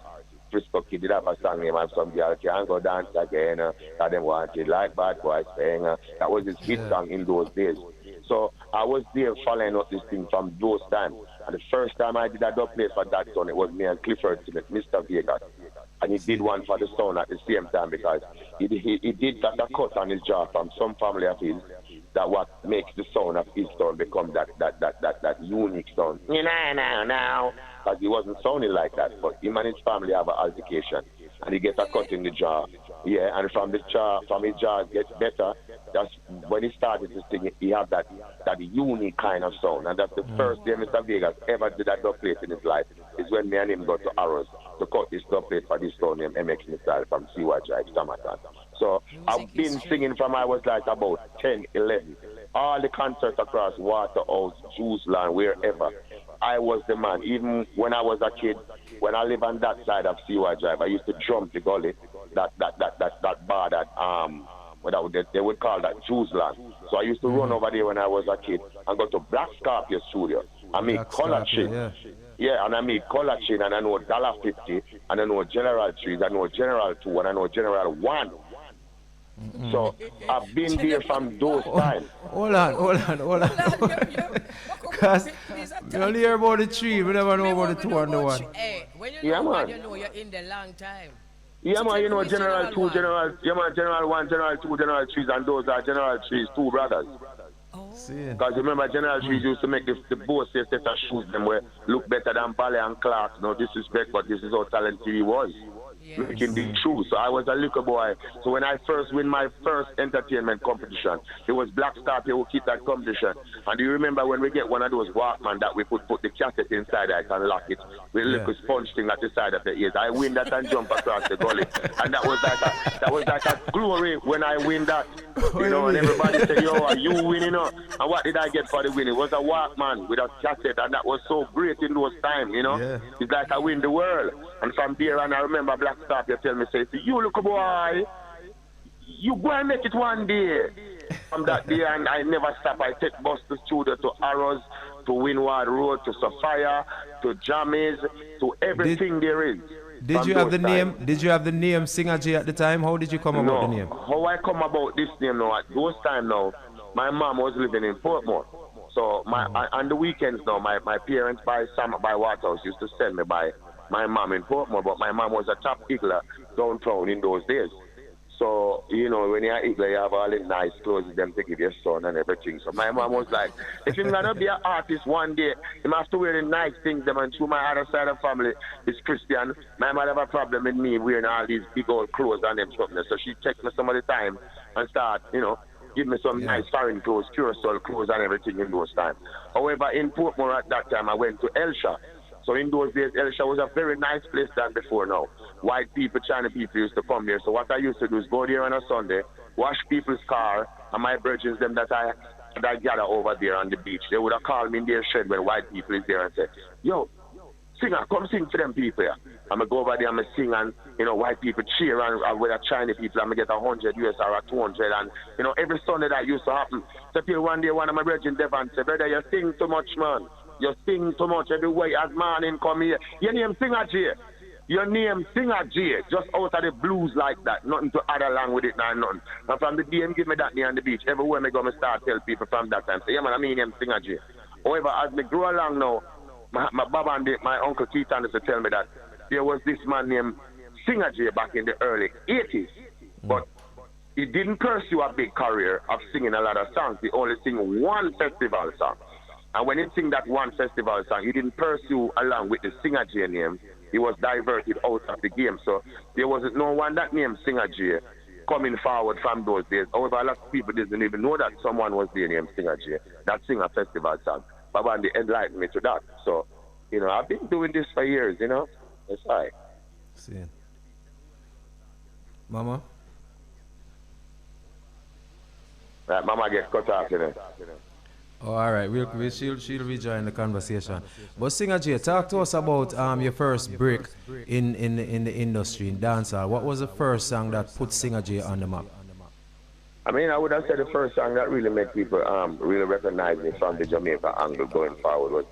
Frisco Kid did have a song name of some girl can't go dance again, that them wanted like bad boys saying, that was his hit song in those days. So I was there following up this thing from those times. And the first time I did a dub plate for that song, it was me and Clifford Smith, Mr. Vegas. And he did one for the sound at the same time, because he did that cut on his jaw from some family of his, that what makes the sound of his sound become that unique sound. Now. Because he wasn't sounding like that, but him and his family have an altercation, and he gets a cut in the jaw. Yeah, and from his jaw gets better. That's when he started to sing. He had that unique kind of sound, and that's the first day Mr. Vegas ever did a dub plate in his life. Is when me and him got to Arrows to cut this dub plate for this song named MX Missile from CY Drive, Jamaican. So I've been singing from I was like about 10, 11. All the concerts across Waterhouse, Land, wherever. I was the man. Even when I was a kid, when I lived on that side of CY Drive, I used to jump the gully, that bar that they would call that Land. So I used to run over there when I was a kid and go to Black Scorpio Studio. I make color chin. Yeah, and I make color chin, and I know $50, and I know General Trees, I know General 2, and I know General 1. So I've been there from those times. Hold on. Because we only hear about the 3, we never know about the 2 and the 1. Hey, when you know what, you know you're in the long time. Yeah, man, you know General 2, General 1, General 2, General 3, and those are General 3's two brothers. Because remember, General Trees used to make the both set of shoes them where look better than Ballet and Clark. No disrespect, but this is how talented he was. Yes. Making the shoes. So I was a little boy. So when I first win my first entertainment competition, it was Black Scorpio who keep that competition. And do you remember when we get one of those Walkman that we put the cassette inside it and lock it with a little sponge thing at the side of the ears? I win that and jump across the gully. And that was like a glory when I win that. You know, and everybody say, yo, are you winning? And what did I get for the win? It was a Walkman with a cassette, and that was so great in those times, you know. Yeah. It's like I win the world. And from there on, I remember Black Scorpio tell me, say, you look boy, you go and make it one day. From that day, and I never stop. I take bus to studio, to Arrows, to Windward Road, to Sophia, to Jammies, to everything there is. Did you have the name? Did you have the name Singer J at the time? How did you come about the name? How I come about this name now? At those time now, my mom was living in Portmore. So on the weekends now, my parents by Waterhouse used to send me by my mom in Portmore, but my mom was a top higgler downtown in those days. So, you know, when you're higgler, you have all the nice clothes them to give your son and everything. So my mom was like, if you're going to be an artist one day, you have to wear the nice things. Them. And through my other side of the family is Christian. My mother have a problem with me wearing all these big old clothes and them something. So she takes me some of the time and start, you know, give me some nice foreign clothes, curacao clothes and everything in those times. However, in Portmore at that time, I went to Elsha. So in those days, Elsha was a very nice place than before now. White people, China people used to come there. So what I used to do is go there on a Sunday, wash people's car, and my brethren, them that I gather over there on the beach, they would have called me in their shed when white people is there and say, yo, singer, come sing for them people here. I'm going to go over there and sing and, you know, white people cheer and with the Chinese people, I'm going to get $100 or $200. And, you know, every Sunday that used to happen. So till one day, one of my brethren, Devon, said, brother, you sing too much, man. You sing too much every way as morning come here. Your name Singer J. Your name Singer J. Just out of the blues like that. Nothing to add along with it, nothing. And from the day him give me that name on the beach, everywhere I go, I start tell people from that time. Say, yeah, man, I mean name Singer J. However, as me grow along now, my Baba and my uncle Keith Anderson tell me that there was this man named Singer J back in the early 80s. But he didn't pursue a big career of singing a lot of songs. He only sing one festival song. And when he sing that one festival song, he didn't pursue along with the Singer J name. He was diverted out of the game. So there wasn't no one that named Singer J coming forward from those days. However, a lot of people didn't even know that someone was there named Singer J that sing a festival song. Baba and they enlightened me to that. So, you know, I've been doing this for years, you know. That's right. See. Mama? Right, Mama gets cut off, you know. Oh, all right. She'll rejoin the conversation. But Singer J, talk to us about your first break in the industry, in dancehall. What was the first song that put Singer J on the map? I mean, I would have said the first song that really made people really recognize me from the Jamaica angle going forward was,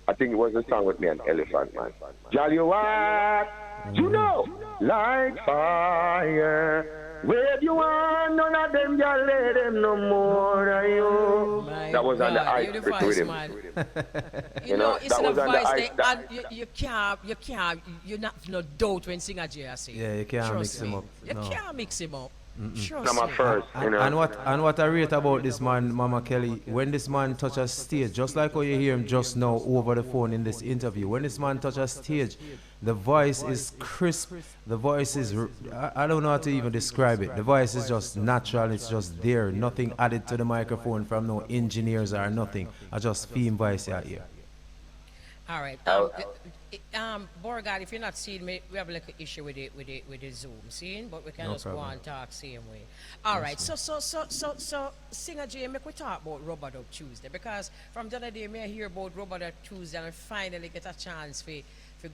I think it was a song with me and Elephant Man. Jolly what? You know, like fire. Where you want, none of them can let them no more than you. That was on the ice with him. You know, it's the voice they add, you're not no doubt when Singer J say. Yeah, you can't mix him up. You can't mix him up. Number first, you know. And what I rate about this man, Mama Kelly, when this man touches stage, just like how you hear him just now over the phone in this interview, when this man touches stage, the voice is crisp, the voice is, I don't know how to even describe it. The voice is just natural, it's just there, nothing added to the microphone from no engineers or nothing. I just feel voice out here. All right. Beau-regard, if you're not seeing me, we have like an issue with the Zoom scene, but we can just go and talk same way. All right. So Singer J, make we talk about Rubber Dub Tuesday, because from the other day, I hear about Rubber Dub Tuesday and I finally get a chance for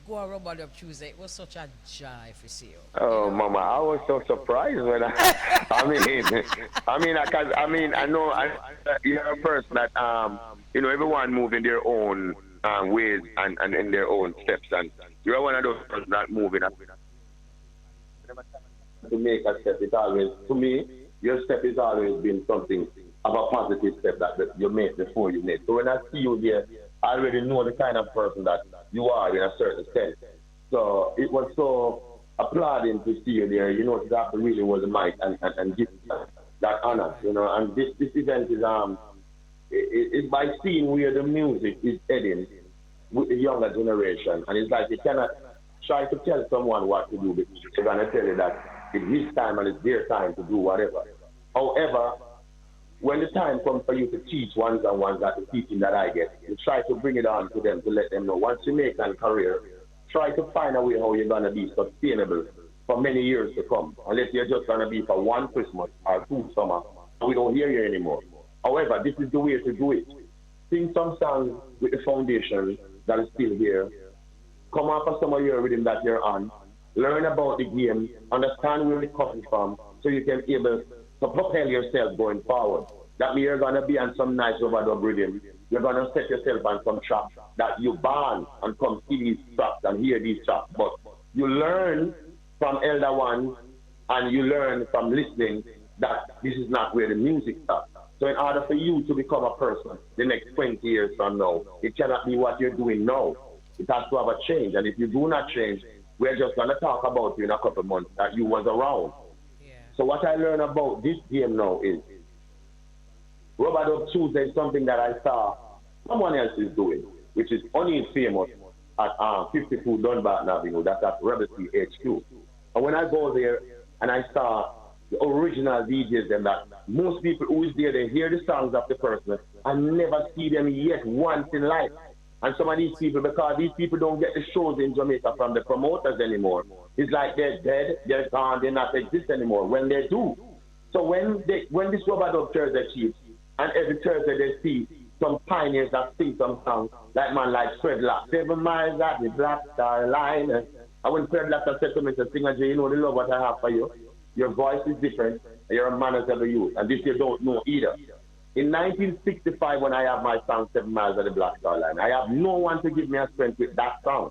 go on Rubber Dub Tuesday. It was such a joy for see you. Oh, Mama, I was so surprised when I know you're a person that you know, everyone moving their own ways and in their own steps, and you're one of those persons that moving to make a step. It's always, to me, your step has always been something of a positive step that you made before you made. So when I see you here, I already know the kind of person that you are in a certain sense. So it was so applauding to see you there. You know, that really was a mic and give that honor, you know. And this event is it's by seeing where the music is heading with the younger generation. And it's like you cannot try to tell someone what to do, because they're going to tell you that it's his time and it's their time to do whatever. However, when the time comes for you to teach ones and ones that the teaching that I get, you try to bring it on to them to let them know. Once you make a career, try to find a way how you're going to be sustainable for many years to come. Unless you're just going to be for one Christmas or 2 summer, we don't hear you anymore. However, this is the way to do it. Sing some songs with the foundation that is still here. Come off of some of your rhythm that you're on. Learn about the game. Understand where it comes from, so you can be able to propel yourself going forward. That means you're going to be on some nice Rubber Dub rhythm. You're going to set yourself on some tracks that you born and come see these tracks and hear these tracks. But you learn from elder ones and you learn from listening that this is not where the music starts. So in order for you to become a person the next 20 years from now, it cannot be what you're doing now. It has to have a change. And if you do not change, we're just going to talk about you in a couple of months that you was around. Yeah. So what I learned about this game now is Rubber Dub Tuesday is something that I saw someone else is doing, which is only famous at 52 Dunbarton Avenue. That's at Rebel Sea HQ. And when I go there and I saw the original DJs and that most people who is there, they hear the songs of the person and never see them yet once in life. And some of these people, because these people don't get the shows in Jamaica from the promoters anymore, it's like they're dead, they're gone, they not exist anymore when they do. So when this Rubber Dub Thursday keeps, and every Thursday they see some pioneers that sing some songs, like man like Fred Lock, 7 miles at the Black Star Line. And when Fred Lock said to me, Singer J, you know the love what I have for you. Your voice is different, and you're a man as ever you. And this you don't know either. In 1965, when I have my song 7 miles at the Black Star Line, I have no one to give me a strength with that song.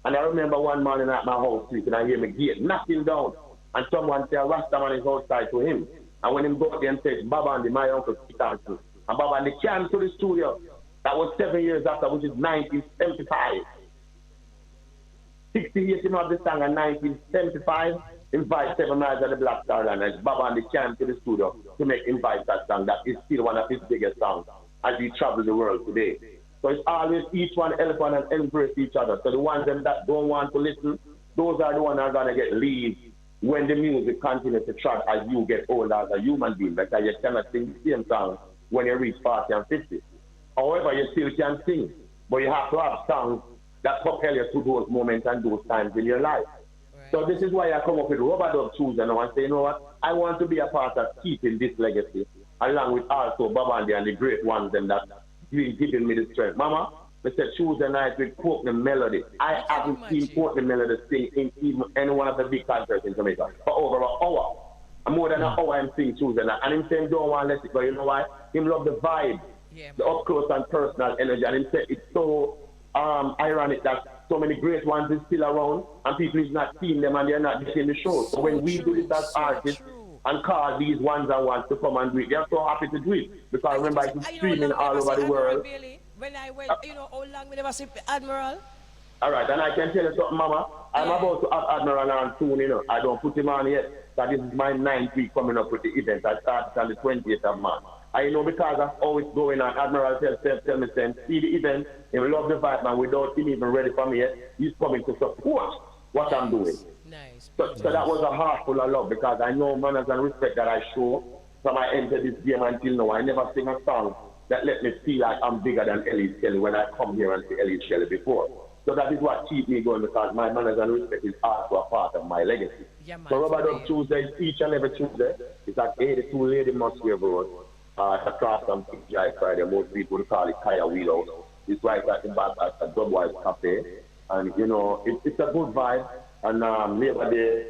And I remember one morning at my house sleep, and I hear my gate knocking down, and someone say a Rastaman is outside to him. And when him go there and says, Baba and my uncle Kingston, and Baba and they came to the studio. That was 7 years after, which is 1975. 60 years him have the song in 1975. Invite 7 miles at the Black Star Line, and Baba and they came to the studio to invite that song. That is still one of his biggest songs as we travel the world today. So it's always each one help one and embrace each other. So the ones that don't want to listen, those are the ones that are going to get leave when the music continues to track as you get older as a human being. Because you cannot sing the same song when you reach 40 and 50. However, you still can sing, but you have to have songs that propel you to those moments and those times in your life. So this is why I come up with Rubber Dub Tuesday now and say, you know what, I want to be a part of keeping this legacy, along with also Babandi and the great ones and that giving me the strength. Mama, I said Tuesday night with Courtney Melody. I haven't seen Courtney Melody sing in even any one of the big concerts in Jamaica for over an hour. More than an hour I'm singing Tuesday night. And him saying don't want to let it go. You know why? Him love the vibe, the up close and personal energy. And him say it's so ironic that so many great ones is still around and people is not seeing them and they're not getting the show. So when we do this as artists and call these ones and ones to come and do it, they're so happy to do it. Because remember it's streaming all over the world. When I went, you know, how long we never see Admiral? All right, and I can tell you something, Mama. I'm about to have Admiral on soon, you know. I don't put him on yet. So this is my 9th week coming up with the event. I started on the 20th of March. I know because of how it's going on. Admiral tell me, see the event. He will love the vibe, man. Without him even ready for me yet, he's coming to support what I'm doing. Nice. So that was a heart full of love because I know manners and respect that I show from I entered this game until now. I never sing a song that let me feel like I'm bigger than Elise Kelly when I come here and see Elise Kelly before. So that is what keeps me going because my manners and respect is also a part of my legacy. Yeah, so Rubber Dub Tuesday is each and every Tuesday. It's at 82 Lady Musgrave Road. It's across from TGI Friday. Most people call it Kaya Wheelhouse. It's right at the back at the Dubwise Cafe. And, you know, it's a good vibe. And Labor Day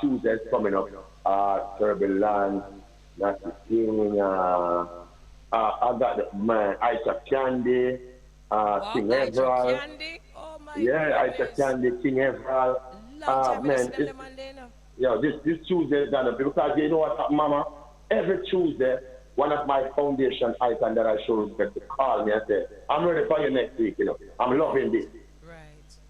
Tuesday is coming up. Turbulence, that's the thing. I got the man, Ital Candy, King Everall. Yeah, Ital Candy, King Everall. Man, this Tuesday is done because you know what, Mama? Every Tuesday, one of my foundation icons that I show respect to call me and say, I'm ready for you next week, you know. I'm loving this. Right.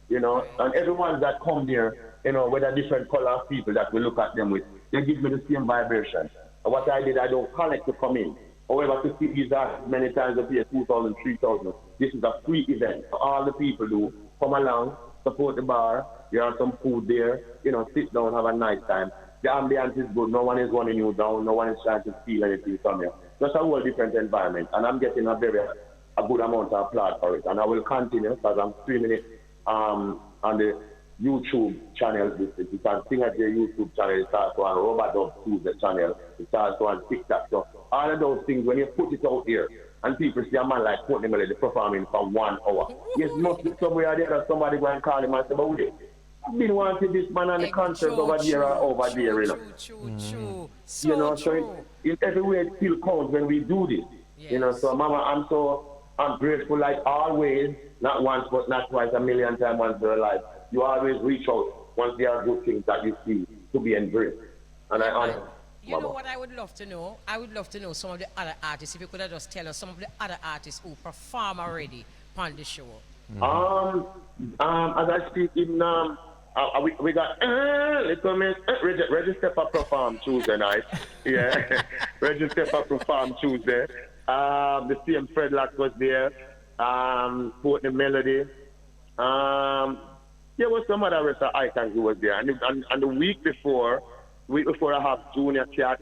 You know, and everyone that come here, you know, with a different color of people that we look at them with, they give me the same vibration. And what I did, I don't collect to come in. However, to see these artists many times a year, 2,000, 3,000. This is a free event. So all the people do come along, support the bar. You have some food there. You know, sit down, have a nice time. The ambience is good. No one is running you down. No one is trying to steal anything from you. Just a whole different environment. And I'm getting a good amount of applaud for it. And I will continue because I'm streaming it on the YouTube channel. It's on Singer J YouTube channel. It's also on Rubber Dub Tuesday channel. It's also on TikTok. So all of those things, when you put it out here, and people see a man like Courtney Melody performing for 1 hour, yes, must be somewhere there that somebody go and call him and say, but wait, I've been wanting this man on the concert over there or over there, you know. True. So you know, true. so in every way it still counts when we do this. Yes. You know, so Mama, I'm grateful like always, not once but not twice, a million times once in your life. You always reach out once there are good things that you see to be embraced. And I honor. You know what I would love to know? I would love to know some of the other artists. If you could have just tell us some of the other artists who perform already on the show. As I speak in, we got little miss Reggie Stepper perform Tuesday night. Yeah, Reggie Stepper perform Tuesday. The same Fred Lock was there. Courtney Melody. There was some other rest of icons who was there. And the week before I have Junior Cat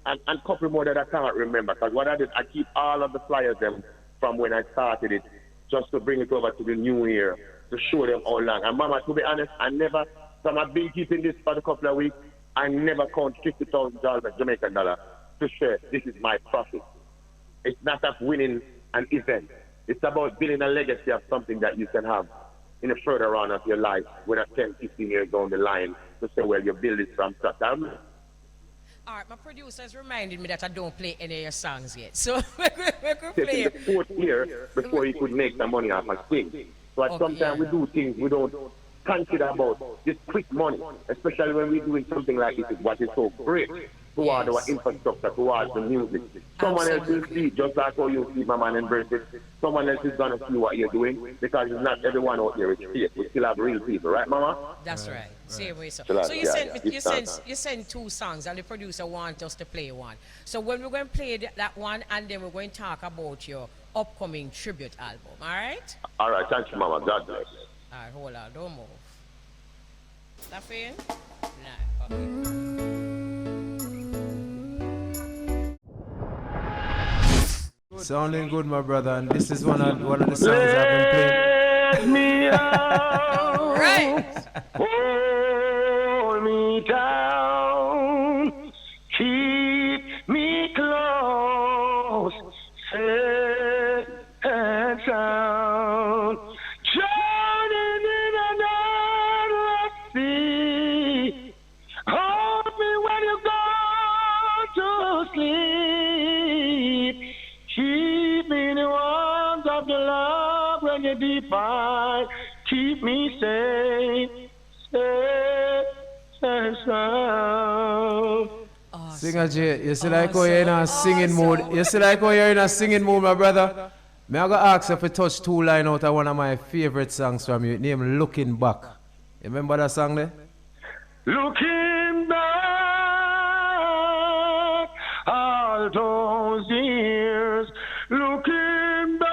and couple more that I can't remember. Because what I did, I keep all of the flyers them from when I started it, just to bring it over to the new year, to show them how long. And Mama, to be honest, so I've been keeping this for a couple of weeks, I never count $50,000 Jamaican dollar to say this is my profit. It's not about winning an event. It's about building a legacy of something that you can have in the further run of your life, when at 10, 15 years down the line, to say, well, you build it from scratch. All right, my producers reminded me that I don't play any of your songs yet. So we could play. It's in the 4th year before you could make some money off a thing. So at sometimes we do things we don't consider about this quick money, especially when we're doing something like this, what is so great towards our infrastructure, towards the music. Someone else will see, just like how you see my man embrace it. Someone else is going to see what you're doing, because it's not everyone out there is fake. We still have real people, right, Mama? That's right. Same way. So you send 2 songs, and the producer wants us to play one. So when we're going to play that one, and then we're going to talk about your upcoming tribute album, all right? All right, thank you, Mama. God bless. All right, hold on, don't move. Lafaine? Nah, okay. Sounding good, my brother, and this is one of the songs I've been playing. Let me out. Right. Hold me down. Keep me close. Safe and sound. Drowning in another sea. Hold me when you go to sleep. Keep me in the arms of the love when you define. Keep me safe, safe and sound. Singer J, you see like how you're in a singing mood. You see like how you're in a singing mood, my brother. May I go ask you if you touch 2 lines out of one of my favorite songs from you, named Looking Back. You remember that song there? Looking back, all those years, looking back,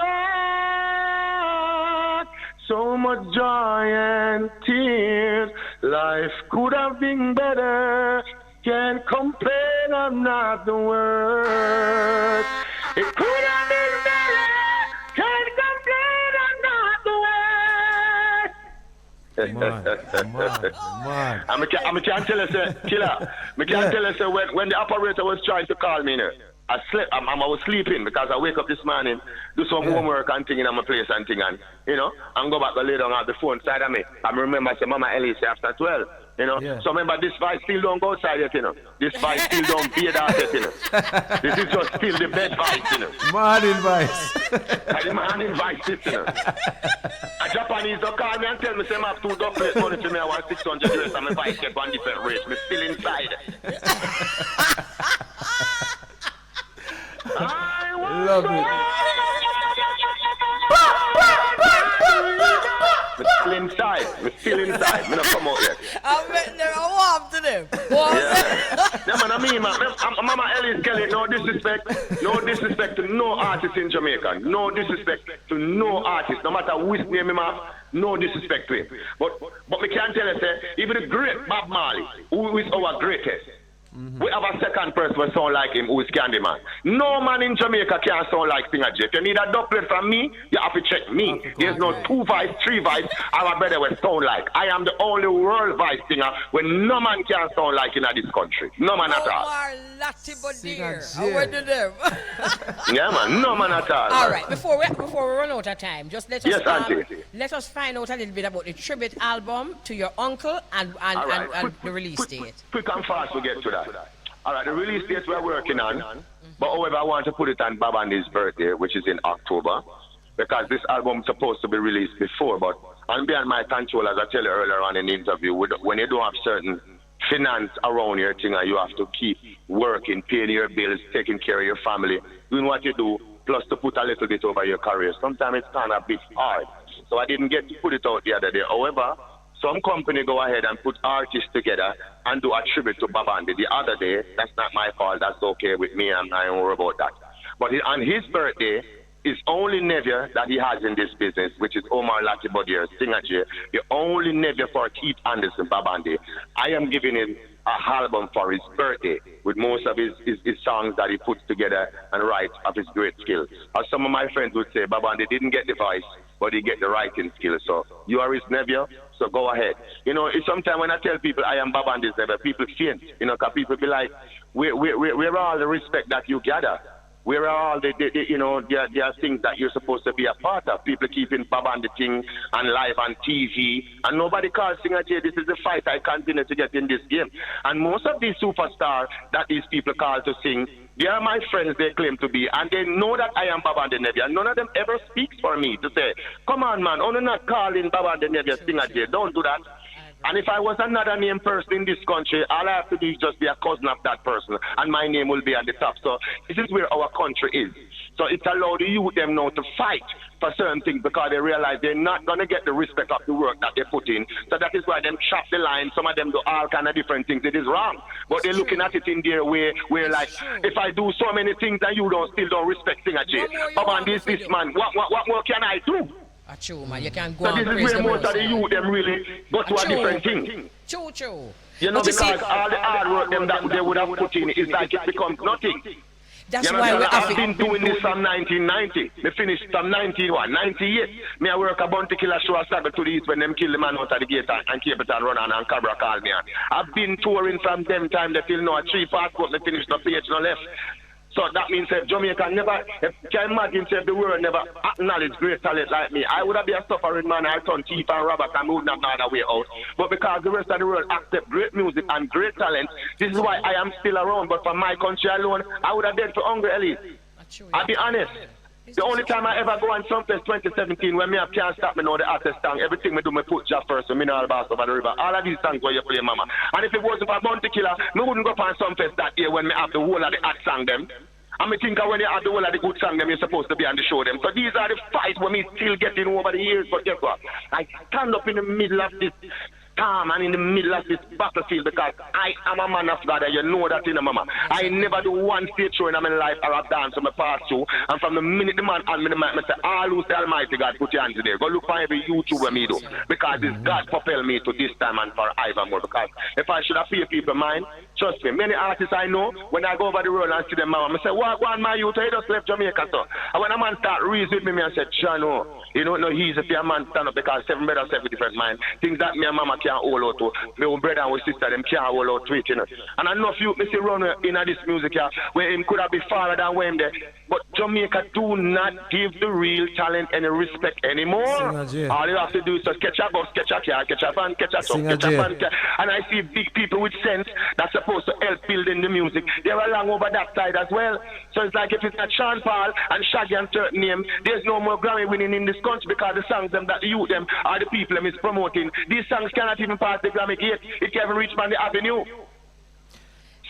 so much joy and tears. Life could have been better. Can't complain, I'm not the worst. It could have been better. Can't complain, I'm not the worst. Come on. I can't tell us, killer. I can't tell us when the operator was trying to call me, I slept. I was sleeping because I wake up this morning, do some homework and thing in my place and thing, and and go back and lay down at the phone side of me. I remember I said, Mama Elise after 12. So remember, this vice still don't go outside yet, This vice still don't be that yet, This is just still the bed vice, Morning vice. The morning vice, A Japanese don't call me and tell me, say, I have 2 double money to me, I want 600 US and my vice get one different rate. Me still inside. Love it. We're still inside. Me not come out yet. I bet them warm to them. Mama Elise Kelly, no disrespect to no artist in Jamaica. No disrespect to no artist, no matter which name him have, no disrespect to him. But we can't tell us, even the great Bob Marley, who is our greatest, we have a second person who sound like him, who is Candyman. No man in Jamaica can sound like Singer J. If you need a doublet from me, you have to check me. There's no 2 vice, 3 vice, our brother will sound like. I am the only world vice singer when no man can sound like in this country. No man at all. Yeah, man, no man at all. All right, before we run out of time, just let us let us find out a little bit about the tribute album to your uncle and the release date. Quick and fast, we'll get to that. All right, the release date we're working on, but however, I want to put it on Bob Andy's birthday, which is in October, because this album is supposed to be released before, but and beyond my control, as I tell you earlier on in the interview, when you don't have certain finance around your thing, and you have to keep working, paying your bills, taking care of your family, doing what you do, plus to put a little bit over your career. Sometimes it's kind of a bit hard. So I didn't get to put it out the other day. However, some company go ahead and put artists together and do a tribute to Babandi the other day. That's not my fault. That's okay with me. I'm not worried about that. But on his birthday, his only nephew that he has in this business, which is Omar Latibodier, singer J, the only nephew for Keith Anderson Babandi, I am giving him an album for his birthday with most of his songs that he puts together and writes of his great skill. As some of my friends would say, Babandi didn't get the voice, but he get the writing skill. So you are his nephew, so go ahead. You know, sometimes when I tell people I am Babandi's nephew, people faint, you know, because people be like, where are all the respect that you gather? Where are all the you know, there are things that you're supposed to be a part of. People keeping Babandi thing and live on TV, and nobody calls Singer J. This is the fight I continue to get in this game. And most of these superstars that these people call to sing, they are my friends they claim to be, and they know that I am Babandi Nebia, and none of them ever speaks for me to say, come on, man, only not calling Babandi Nebia Singer J. Don't do that. And if I was another named person in this country, all I have to do is just be a cousin of that person, and my name will be at the top. So this is where our country is. So it allows the youth them now to fight for certain things because they realize they're not going to get the respect of the work that they put in. So that is why them chop the line. Some of them do all kind of different things. It is wrong. But they're looking at it in their way where like, if I do so many things and you still don't respect Singer J. But this man, what more can I do? True, man. You can go so and this is praise where the most of the youth them really go to a different thing. True. You know, But because all the hard work them that they would have put in is like it becomes nothing. That's you know, why I've been doing this from 1990. Me finished from 98. Me I work a bounty killer show a struggle to the east when them kill the man out of the gate and Cape Town run on and Cabra call me. I've been touring from them time they till now. 3 passport me finished, no page no left. So that means that Jamaica never, if can imagine if the world never acknowledge great talent like me, I would have been a suffering man, I turn thief and robber and would not know the way out. But because the rest of the world accept great music and great talent, this is why I am still around. But for my country alone, I would have been for hungry, Elise. I'll be honest. The only time I ever go on Sumfest 2017 when me can't stop me know the artist song, everything me do me put Jah first, me know all bass over the river. All of these songs where you play, mama. And if it wasn't for Bounty Killer, me wouldn't go on Sumfest that year when me have the whole of the hot song them. And me think when you have the whole of the good song them, you're supposed to be on the show them. So these are the fights when me still getting over the years. But guess what? I stand up in the middle of this calm and in the middle of this battlefield because I am a man of God, and you know that, mama. I never do one stage show in my life or a dance on my past through. And from the minute the man and me the mic, I say, all who's the Almighty God, put your hands there. Go look for every YouTube where me do. Because it's God propel me to this time and for more. Because if I should have paid people mind, trust me, many artists I know, when I go over the road and see them, mama, I say, what on my youth, he just left Jamaica, so. And when a man start reason with me, I said, John, you don't know he's a man stand up because 7 brothers have a different mind. Things that me and mama can't hold out to. My brother and my sister, them can't hold out to it, And I know if you see run in this music here, where him could have been farther than where him there. But Jamaica do not give the real talent any respect anymore. All you have to do is just catch a bus, catch a car, catch a van, catch a truck, catch a van. And I see big people with sense that's supposed to help building the music. They're along over that side as well. So it's like if it's not Sean Paul and Shaggy and certain name, there's no more Grammy winning in this country because the songs them that the youth them are the people them is promoting. These songs cannot even pass the Grammy gate. It can't even reach man the avenue.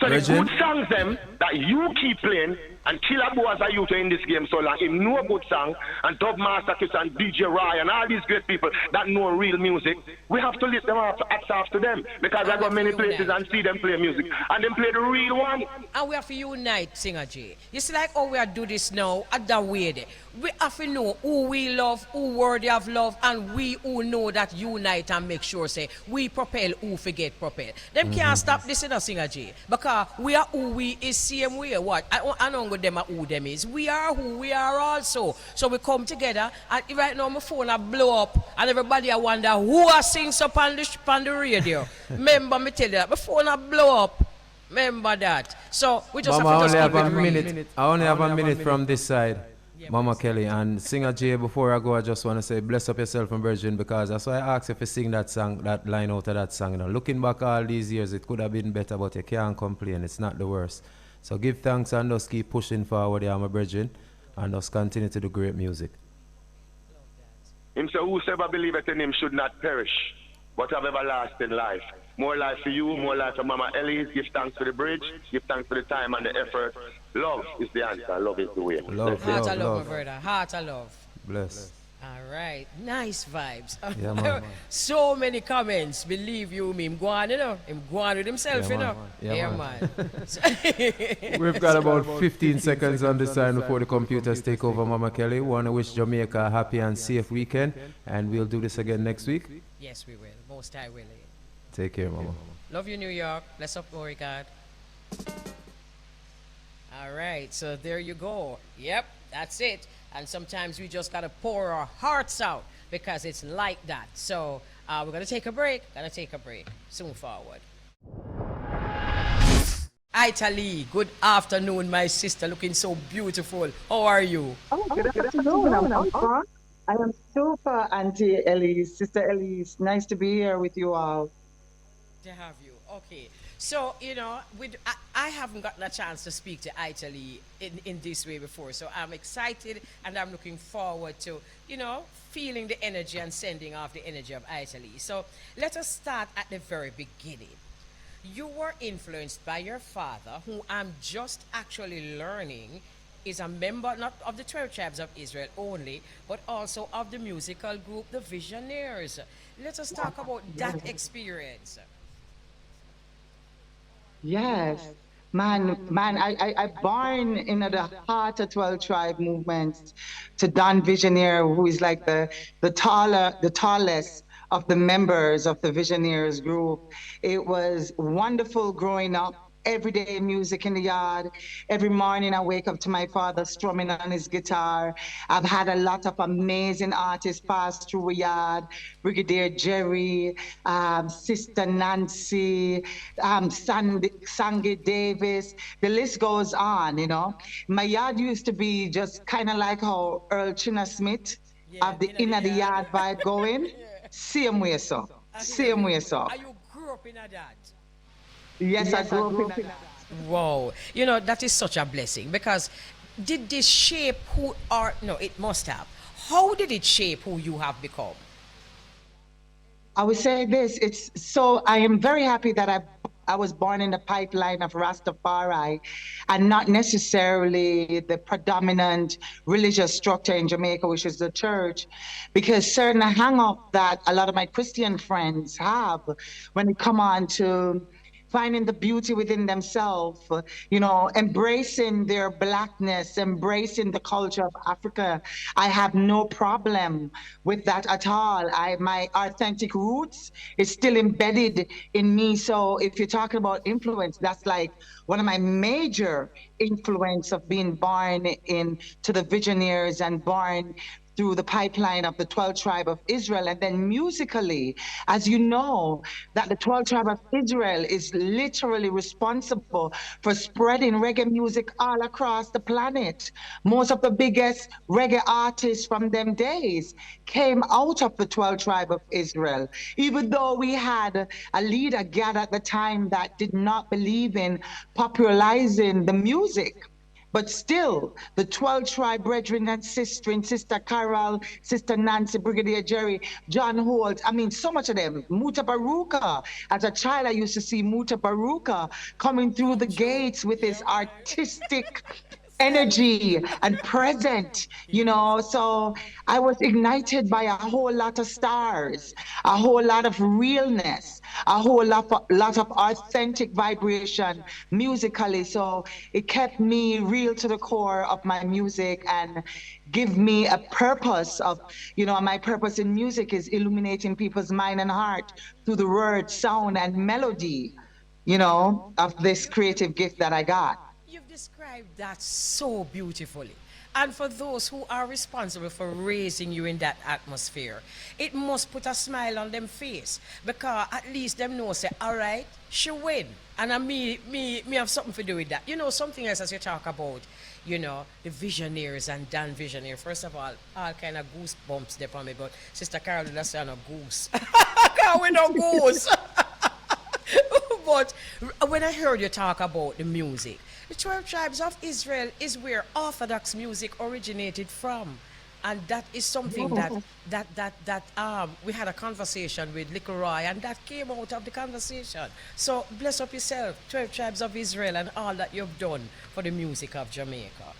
So the good songs them that you keep playing and Killer Bo as a youth in this game so long, him know a good song, and Dub Master Kiss and DJ Ryan and all these great people that know real music, we have to lift them up after them because I go many places and see them play music and them play the real one. And we have to unite, Singer J. You see like how we are do this now, at that way there. We have to know who we love, who worthy of love, and we who know that unite and make sure say we propel who forget propel. Them can't stop this in a Singer J because we are who we is same way. What? I know what them are who them is. We are who we are also. So we come together and right now my phone a blow up and everybody I wonder who are sings up on the radio. Remember me tell you that my phone a blow up. Remember that. So we just Mama, have to I only have a minute from this side. Yeah, Mama Kelly and Singer J, before I go, I just want to say bless up yourself and Virgin because that's why I asked if you sing that song, that line out of that song. You know, looking back all these years, it could have been better, but you can't complain. It's not the worst. So give thanks and just keep pushing forward, yeah, my Virgin, and just continue to do great music. Him say, whosoever believeth in him should not perish, but have everlasting life. More life for you, more life for Mama Elise. Give thanks for the bridge. Give thanks for the time and the effort. Love is the answer. Love is the way. Love, Heart love, of love, love. my brother. Heart of love. Bless. All right, nice vibes. Yeah, man. So many comments. Believe you me, him go on, you know. Him go on with himself, Yeah, you know. man. Yeah, man. We've got about 15 seconds on this time before the computers take over, Mama Kelly. Want to wish Jamaica a happy and safe weekend, and we'll do this again next week. Yes, we will. Most I will. Take care, Mama. Love you, New York. Bless up, Beau-regard. All right, so there you go. Yep, that's it. And sometimes we just got to pour our hearts out because it's like that. So we're going to take a break. Soon forward. Italee, good afternoon, my sister. Looking so beautiful. How are you? Oh, good afternoon. I am super, Auntie Elise, Sister Elise. Nice to be here with you all. To have you. Okay. So, you know, I haven't gotten a chance to speak to Italee in this way before. So I'm excited and I'm looking forward to, you know, feeling the energy and sending off the energy of Italee. So let us start at the very beginning. You were influenced by your father, who I'm just actually learning is a member not of the 12 tribes of Israel only, but also of the musical group, the Visioneers. Let us talk about that experience. Yes. I born in the heart of 12 tribe movement to Don Visioneer, who is like the tallest of the members of the Visioneers group. It was wonderful growing up. Everyday music in the yard. Every morning I wake up to my father strumming on his guitar. I've had a lot of amazing artists pass through a yard. Brigadier Jerry, Sister Nancy, Sangy Davis. The list goes on, you know. My yard used to be just kind of like how Earl China Smith have the inner the yard vibe going. Yeah. Same way so. Same way so. Are you grew up in a that? Yes, I grew up in that. Wow. You know, that is such a blessing because did this shape who are, no, it must have. How did it shape who you have become? I would say this, I am very happy that I was born in the pipeline of Rastafari and not necessarily the predominant religious structure in Jamaica, which is the church, because certain hang-up that a lot of my Christian friends have when they come on to finding the beauty within themselves, you know, embracing their blackness, embracing the culture of Africa. I have no problem with that at all. My authentic roots is still embedded in me. So if you're talking about influence, that's like one of my major influence of being born into the Visioneers and born through the pipeline of the 12 tribe of Israel. And then musically, as you know, that the 12 tribe of Israel is literally responsible for spreading reggae music all across the planet. Most of the biggest reggae artists from them days came out of the 12 tribe of Israel. Even though we had a leader, Gad, at the time that did not believe in popularizing the music. But still, the 12 tribe brethren and Sister Carol, Sister Nancy, Brigadier Jerry, John Holt, I mean, so much of them. Muta Baruka. As a child, I used to see Muta Baruka coming through the gates with his artistic energy and present, you know. So I was ignited by a whole lot of stars, a whole lot of realness, a whole lot of authentic vibration musically. So it kept me real to the core of my music and give me a purpose of, you know, my purpose in music is illuminating people's mind and heart through the word, sound, and melody, you know, of this creative gift that I got. You've described that so beautifully. And for those who are responsible for raising you in that atmosphere, it must put a smile on them face because at least them know, say, all right, she win. And me have something to do with that. You know, something else as you talk about, you know, the Visioneers and Dan Visioneer. First of all kind of goosebumps there for me, but Sister Carol did not say no goose. Can't win no goose. But when I heard you talk about the music, the 12 tribes of Israel is where Orthodox music originated from. And that is something that we had a conversation with Little Roy, and that came out of the conversation. So bless up yourself, 12 tribes of Israel, and all that you've done for the music of Jamaica.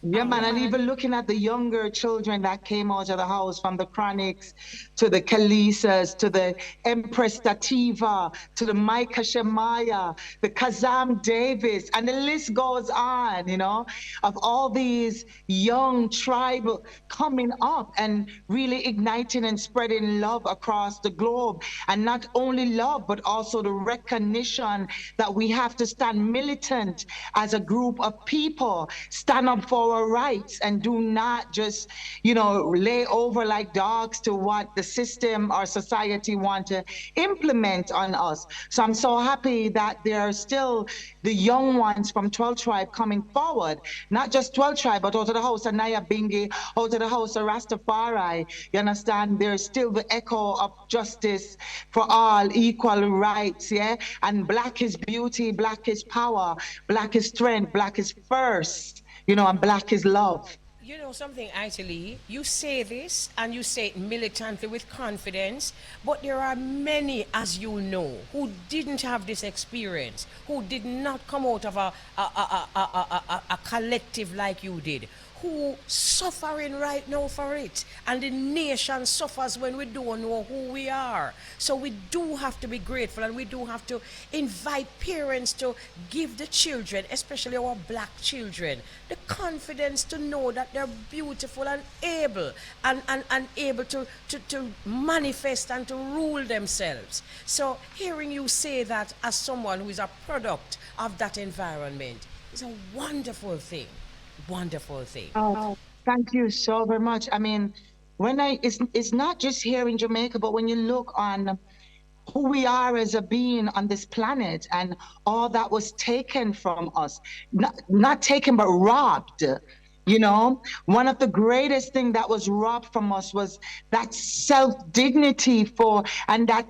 Yeah, man, and even looking at the younger children that came out of the house, from the Chronics to the Khaleesas to the Empress Dativa to the Micah Shemaiah, the Kazam Davis, and the list goes on, you know, of all these young tribal coming up and really igniting and spreading love across the globe. And not only love, but also the recognition that we have to stand militant as a group of people, stand up for our rights, and do not just, you know, lay over like dogs to what the system or society want to implement on us. So I'm so happy that there are still the young ones from 12 Tribe coming forward, not just 12 Tribe, but out of the house of Naya Bingi, out of the house of Rastafari. You understand? There's still the echo of justice for all, equal rights, yeah? And black is beauty, black is power, black is strength, black is first. You know, and black is love. You know something, Italee, you say this and you say it militantly with confidence, but there are many, as you know, who didn't have this experience, who did not come out of a collective like you did, who suffering right now for it. And the nation suffers when we don't know who we are. So we do have to be grateful, and we do have to invite parents to give the children, especially our black children, the confidence to know that they're beautiful and able and able to manifest and to rule themselves. So hearing you say that as someone who is a product of that environment is a wonderful thing. Wonderful thing. Oh, thank you so very much. I mean, it's not just here in Jamaica, but when you look on who we are as a being on this planet and all that was taken from us, not taken, but robbed. You know, one of the greatest things that was robbed from us was that self-dignity and that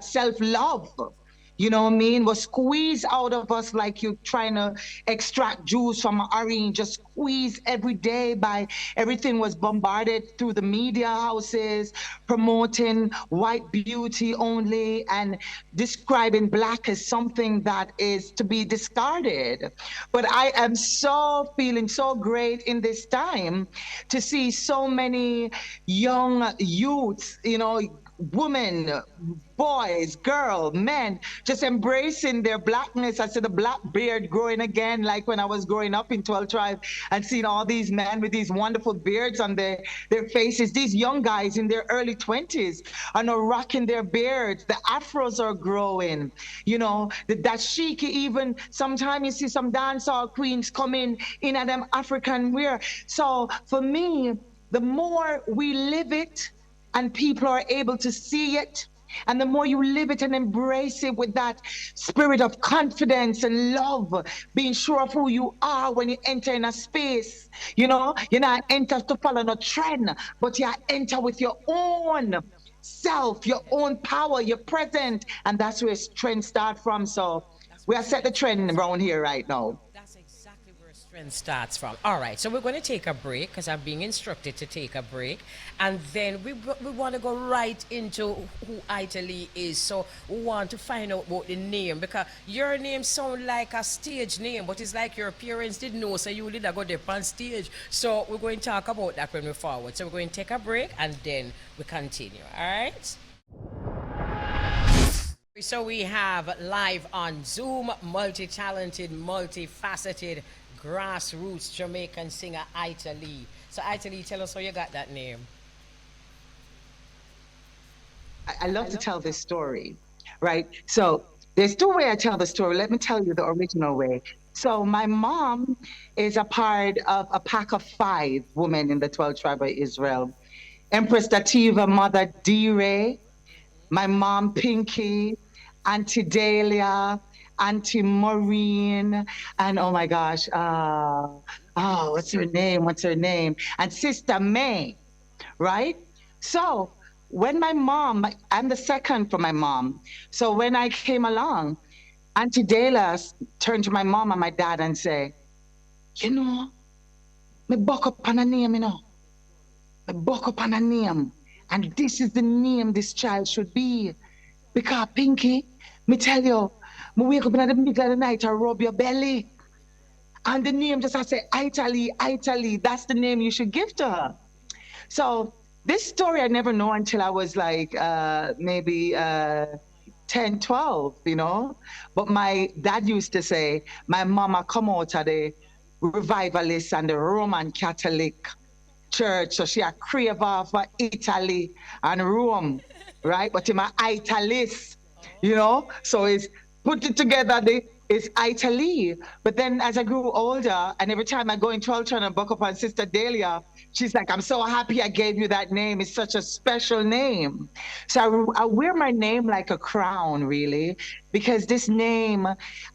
self-love. You know what I mean? Was squeezed out of us like you're trying to extract juice from an orange, just squeezed every day by everything was bombarded through the media houses, promoting white beauty only and describing black as something that is to be discarded. But I am feeling so great in this time to see so many young youths, you know, women, boys, girls, men, just embracing their blackness. I see the black beard growing again, like when I was growing up in 12 Tribe and seeing all these men with these wonderful beards on their faces. These young guys in their early 20s are now rocking their beards. The afros are growing, you know, that chic, even sometimes you see some dancehall queens coming in at them African wear. So for me, the more we live it, and people are able to see it, and the more you live it and embrace it with that spirit of confidence and love, being sure of who you are when you enter in a space, you know, you're not enter to follow no trend, but you enter with your own self, your own power, your present, and that's where trends start from. So we are set the trend around here right now. Trend starts from. All right, so we're going to take a break because I'm being instructed to take a break, and then we want to go right into who Italee is. So we want to find out about the name, because your name sounds like a stage name, but it's like your parents didn't know, so you did go there on stage. So we're going to talk about that when we're forward. So we're going to take a break and then we continue. All right. So we have live on Zoom, multi-talented, multifaceted, grassroots Jamaican singer Italee. So Italee, tell us how you got that name. I love to tell this story, right? So there's two ways I tell the story. Let me tell you the original way. So my mom is a part of a pack of 5 women in the 12 Tribe of Israel. Empress Dativa, Mother D-Ray, my mom Pinky, Auntie Dahlia, Auntie Maureen, and oh my gosh, what's her name? And Sister May, right? So when my mom, I'm the second for my mom. So when I came along, Auntie Dahlia turned to my mom and my dad and say, you know, Me buck up on a name, you know. Me buck up on a name. And this is the name this child should be. Because Pinky, me tell you, me wake up in the middle of the night and rub your belly. And the name just I say, Italee, Italee, that's the name you should give to her. So this story I never know until I was like maybe 10, 12, you know. But my dad used to say, my mama come out of the revivalist and the Roman Catholic church, so she a crave off for Italy and Rome, right? But in my Italis, you know, so it's put it together, it's Italee. But then as I grew older, and every time I go in Trollton and buck up on Sister Dahlia, she's like, I'm so happy I gave you that name. It's such a special name. So I wear my name like a crown, really, because this name,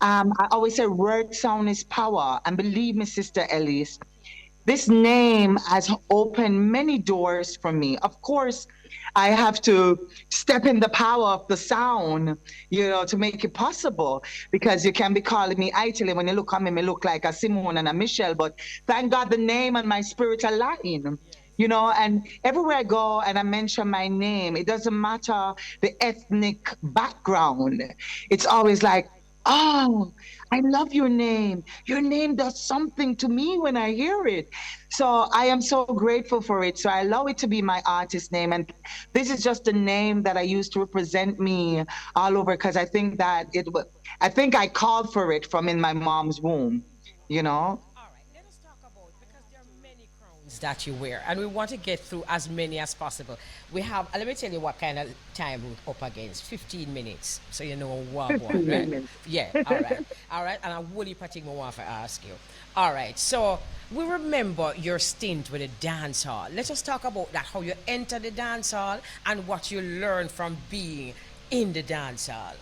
I always say word sound is power. And believe me, Sister Elise, this name has opened many doors for me. Of course, I have to step in the power of the sound, you know, to make it possible. Because you can be calling me Italee. When you look at me, I look like a Simone and a Michelle. But thank God the name and my spirit are Latin. You know, and everywhere I go and I mention my name, it doesn't matter the ethnic background. It's always like, oh, I love your name. Your name does something to me when I hear it. So I am so grateful for it. So I allow it to be my artist name. And this is just a name that I use to represent me all over, because I think that I think I called for it from in my mom's womb, you know? That you wear, and we want to get through as many as possible. We have, let me tell you what kind of time we're up against. 15 minutes, so you know what. 15 right? minutes. Yeah, all right, and I really particularly want to ask you. All right, so we remember your stint with the dance hall. Let us talk about that, how you entered the dance hall and what you learned from being in the dance hall.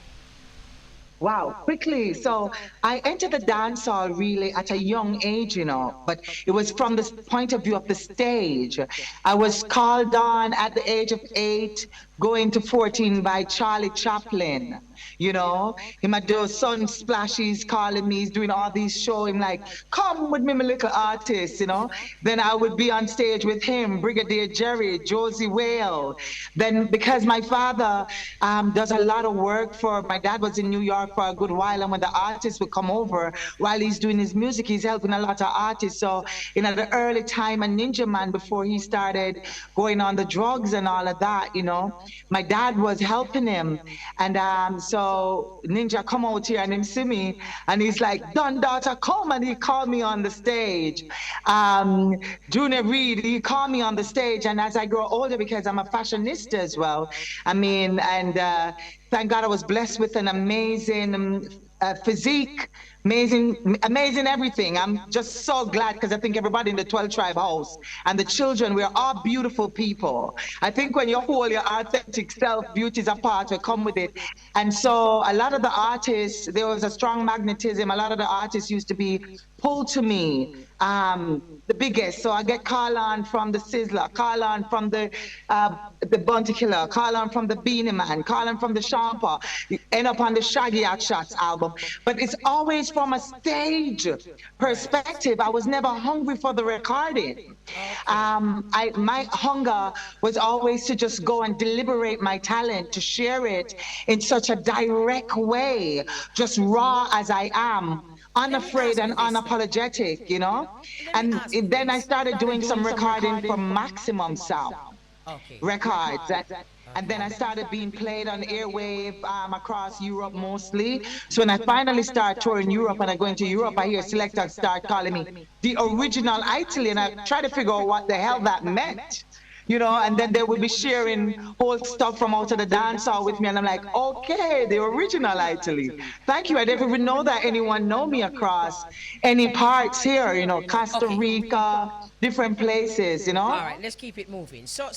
Wow, quickly. So I entered the dance hall really at a young age, you know, but it was from the point of view of the stage. I was called on at the age of 8, going to 14 by Charlie Chaplin. You know, him at those sun splashes calling me, he's doing all these shows. Him like, come with me, my little artist, you know. Then I would be on stage with him, Brigadier Jerry, Josie Whale. Then because my father does a lot of work for, my dad was in New York for a good while, and when the artists would come over, while he's doing his music, he's helping a lot of artists. So in the early time, a Ninja Man, before he started going on the drugs and all of that, you know, my dad was helping him. And so Ninja come out here and him see me, and he's like, Don daughter, come, and he called me on the stage. Junior Reed, he called me on the stage, and as I grow older, because I'm a fashionista as well, I mean, and thank God I was blessed with an amazing physique, amazing everything. I'm just so glad, because I think everybody in the 12 Tribe House and the children, we're all beautiful people. I think when you hold your authentic self, beauty is a part will come with it. And so a lot of the artists, there was a strong magnetism. A lot of the artists used to be pulled to me, the biggest. So I get call on from the Sizzler, call on from the Bounty Killer, call on from the Beanie Man, call on from the Shampa, end up on the Shaggy Act Shots album. But it's always from a stage perspective. I was never hungry for the recording. My hunger was always to just go and deliberate my talent, to share it in such a direct way, just raw as I am, unafraid and unapologetic, you know? And then I started doing some recording for Maximum Sound Records. And then I started being played on airwave across Europe mostly. So when I finally start touring Europe and I go into Europe, I hear selectors start calling me the original Italee, and I try to figure out what the hell that meant. You know, and then they would be sharing whole stuff from out of the dance hall with me, and I'm like, okay, the original Italee. Thank you. I didn't even know that anyone know me across any parts here, you know, Costa Rica, different places, you know. All right, let's keep it moving. So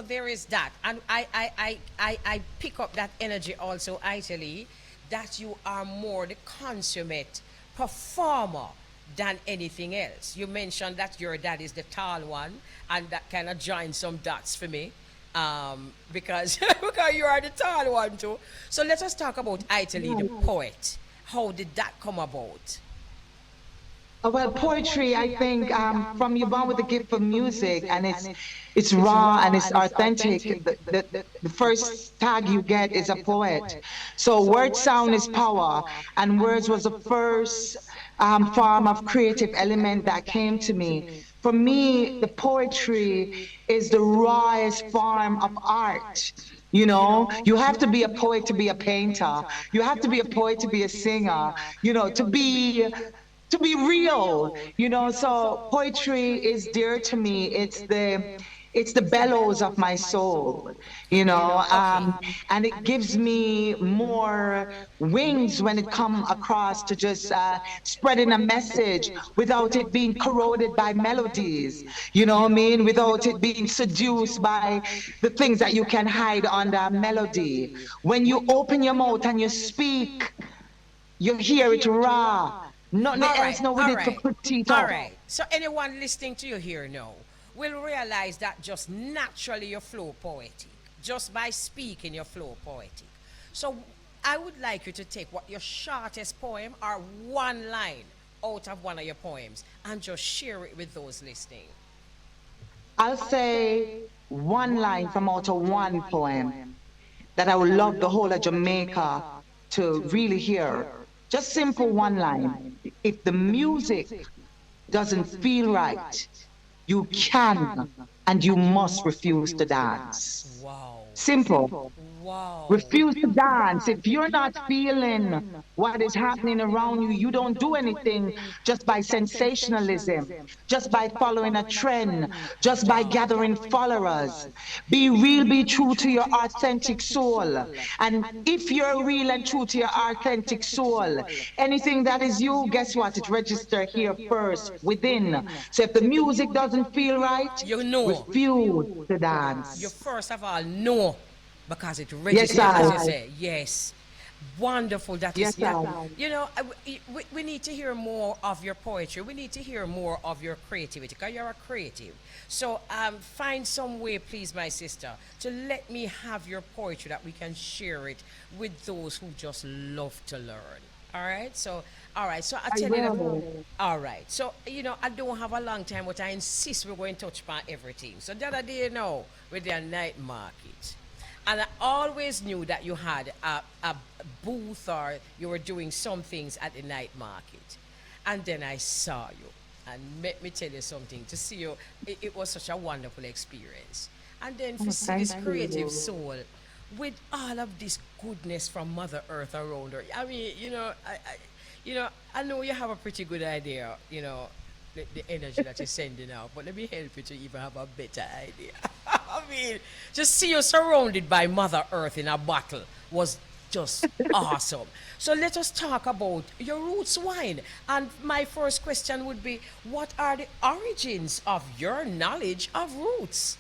there is that, and I pick up that energy also, Italee, that you are more the consummate performer than anything else. You mentioned that your dad is the tall one, and that kind of joins some dots for me, because you are the tall one too. So let us talk about Italee, the poet. How did that come about? Well, poetry, I think, from you're born with the gift for music, and it's raw and it's authentic. The first tag you get is a poet. So word sound is power, and words was the first form of creative element that came to me. For me, the poetry is the rawest form of art. You know, you have to be a poet to be a painter. You have to be a poet to be a singer. You know, to be real, you know. So poetry is dear to me. It's the bellows of my soul, you know, and it gives me more wings when it come across to just spreading a message without it being corroded by melodies, you know what I mean, without it being seduced by the things that you can hide under melody. When you open your mouth and you speak, you hear it raw. Nothing All else right, no with all it to right, put it all up. right. So anyone listening to you here now will realize that just naturally you flow poetic. Just by speaking, you flow poetic. So I would like you to take what your shortest poem or one line out of one of your poems and just share it with those listening. I'll say one line from out of one poem that I would love the whole of Jamaica to really hear. Just simple one line. If the music doesn't feel right, you can and you must refuse to dance. Wow. Simple. Wow. Refuse to dance. If you're not feeling what is happening around you, you don't do anything just by sensationalism, just by following a trend, just by gathering followers. Be real, be true to your authentic soul. And if you're real and true to your authentic soul, anything that is you, guess what? It registers here first, within. So if the music doesn't feel right, You know. refuse to You dance. first of all know because it Yes, registers, as you I. say. Yes. Wonderful. That is, Yes, that, I. you know, we need to hear more of your poetry. We need to hear more of your creativity because you're a creative. So find some way, please, my sister, to let me have your poetry that we can share it with those who just love to learn. All right. So, all right. So I I tell you that. will. All right. So, you know, I don't have a long time, but I insist we're going to touch upon everything. So the other day, you know, with their night market. And I always knew that you had a booth or you were doing some things at the night market. And then I saw you. And let me tell you something. To see you, it was such a wonderful experience. And then Oh, to see this thank creative you. soul with all of this goodness from Mother Earth around her. I mean, you know, I know you have a pretty good idea, you know, the energy that you're sending out, but let me help you to even have a better idea. I mean, just see you surrounded by Mother Earth in a bottle was just awesome. So let us talk about your roots wine. And my first question would be, what are the origins of your knowledge of roots?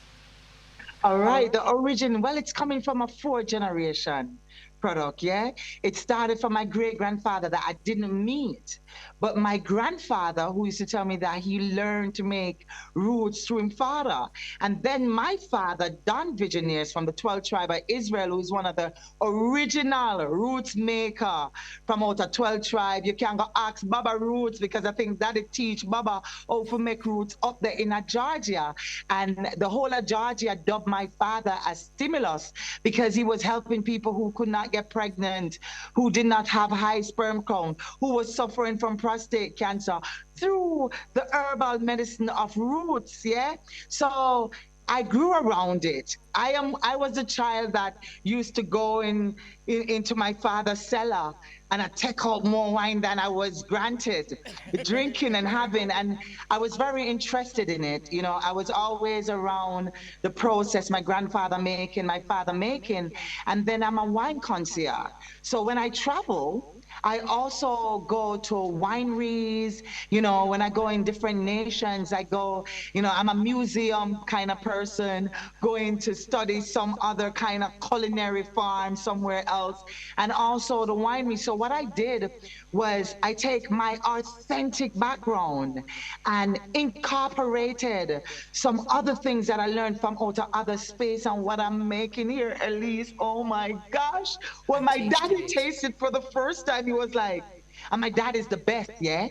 All right, the origin, well, it's coming from a fourth generation product, yeah? It started from my great grandfather that I didn't meet. But my grandfather, who used to tell me that he learned to make roots through his father. And then my father, Don Visioneers from the 12th tribe of Israel, who is one of the original roots maker from out of 12th tribe. You can go ask Baba Roots because I think that it teach Baba how to make roots up there in Georgia. And the whole of Georgia dubbed my father as stimulus because he was helping people who could not get pregnant, who did not have high sperm count, who was suffering from prostate cancer through the herbal medicine of roots, yeah? So I grew around it. I was a child that used to go into my father's cellar and I take out more wine than I was granted, drinking and having, and I was very interested in it. You know, I was always around the process my grandfather making, my father making, and then I'm a wine connoisseur. So when I travel, I also go to wineries, you know, when I go in different nations, I go, you know, I'm a museum kind of person, going to study some other kind of culinary farm somewhere else, and also the winery. So what I did was I take my authentic background and incorporated some other things that I learned from out of other space and what I'm making here, Elise. Oh my gosh. When I my tasted daddy it. tasted for the first time, he was like, and my dad is the best, yeah?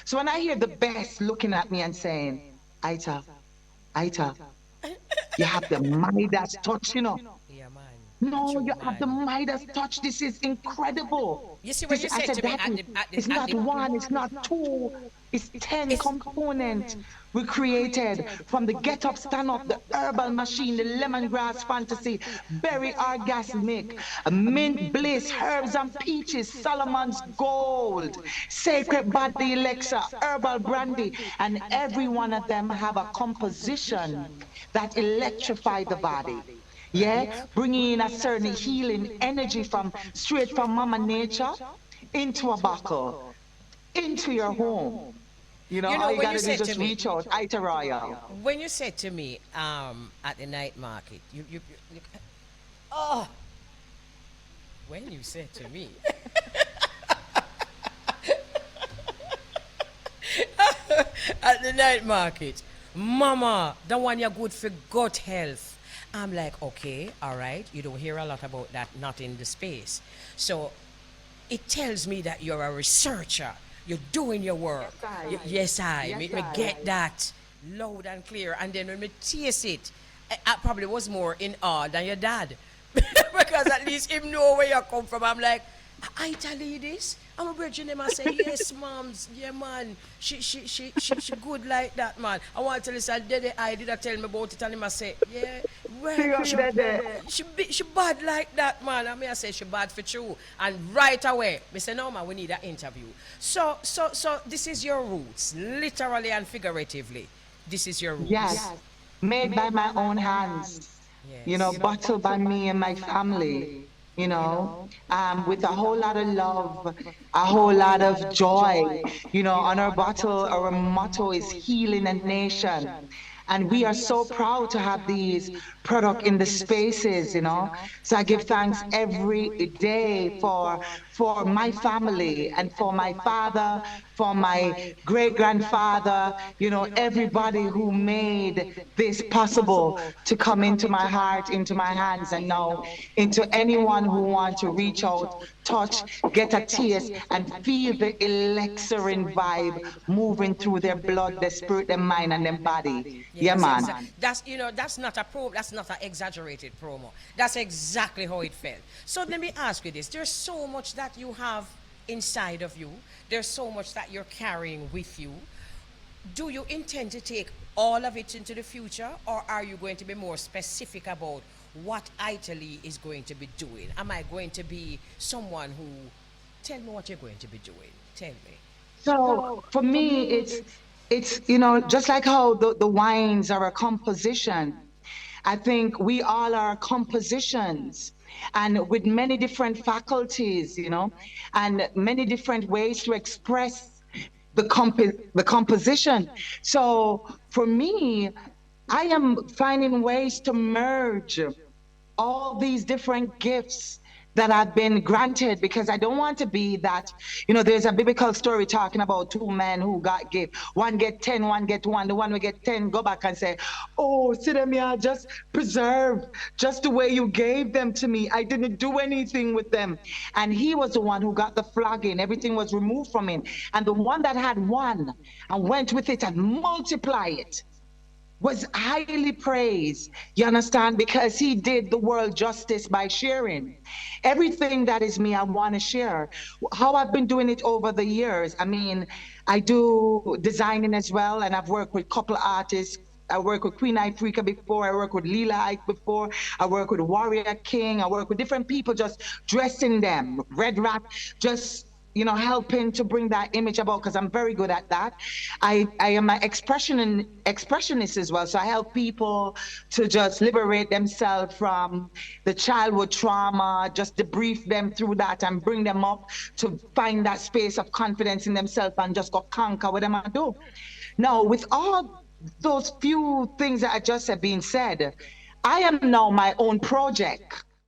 So when I hear the best looking at me and saying, Ita, Ita, you have the Midas touch, you know. Yeah, man. No, True, you have the man. Midas touch. This is incredible. You see, when This, you I said said, to me Daddy, at the, it's at not the, one, it's not two, it's 10 it's, components we created from the get up, stand up, the herbal machine, the lemongrass fantasy, berry orgasmic, mint bliss, herbs and peaches, Solomon's gold, sacred body elixir, herbal brandy, and every one of them have a composition that electrify the body. right. Yeah, bringing in a certain healing energy from straight from Mama Nature into a bottle, into your home. You know, You all know, you when you gotta do is said to just me, reach out, Ita Royal. when you said to me, at the night market, oh, when you said to me, at the night market, Mama, the one you're good for gut health. I'm like, okay, all right. You don't hear a lot about that, not in the space. So it tells me that you're a researcher. You're doing your work. Yes, I. Me get that loud and clear. And then when me taste it, I probably was more in awe than your dad. Because at least him know where you come from. I'm like, I tell you this. I'm a virgin him. I say, yes, moms, yeah, man. She good like that, man. I want to tell you, so I did tell me about it, and him I say, yeah, well, she bad like that, man. I say she bad for true. And right away, me say, no, man, we need an interview. So this is your roots, literally and figuratively. This is your roots. Yes, made by my own hands. You know, Yes. bottled by me and my family. You know, with a whole lot of love, a whole lot of joy. You know, on our bottle, our motto is healing a nation. And we are so proud to have these product in the spaces, you know. So I give thanks every day for my family and for my father, for my great grandfather, you know, everybody who made this possible to come into my heart, into my hands, and now into anyone who wants to reach out, touch, get a taste, and feel the elixiring vibe moving through their blood, their spirit, their mind, and their body. Yeah, Yeah, that's man. that's that's not a that's not an exaggerated promo. That's exactly how it felt. So let me ask you this: there's so much that you have inside of you. There's so much that you're carrying with you. Do you intend to take all of it into the future, or are you going to be more specific about what Italee is going to be doing? Am I going to be someone who? Tell me what you're going to be doing. Tell me. So for me, it's you know, just like how the wines are a composition. I think we all are compositions and with many different faculties, you know, and many different ways to express the composition. So for me, I am finding ways to merge all these different gifts that I've been granted because I don't want to be that, you know, there's a biblical story talking about two men who got gift. One get 10, one get one. The one who get 10 go back and say, oh, see them here, just preserve just the way you gave them to me. I didn't do anything with them. And he was the one who got the flogging. Everything was removed from him. And the one that had one and went with it and multiply it was highly praised, you understand, because he did the world justice by sharing. Everything that is me, I want to share. How I've been doing it over the years, I mean, I do designing as well, and I've worked with couple artists. I worked with Queen Ifrika before, I worked with Lila Ike before, I worked with Warrior King, I worked with different people just dressing them, red wrap, just you know, helping to bring that image about because I'm very good at that. I am an expressionist as well. So I help people to just liberate themselves from the childhood trauma, just debrief them through that and bring them up to find that space of confidence in themselves and just go conquer what them I do. Now, with all those few things that I just said being said, I am now my own project.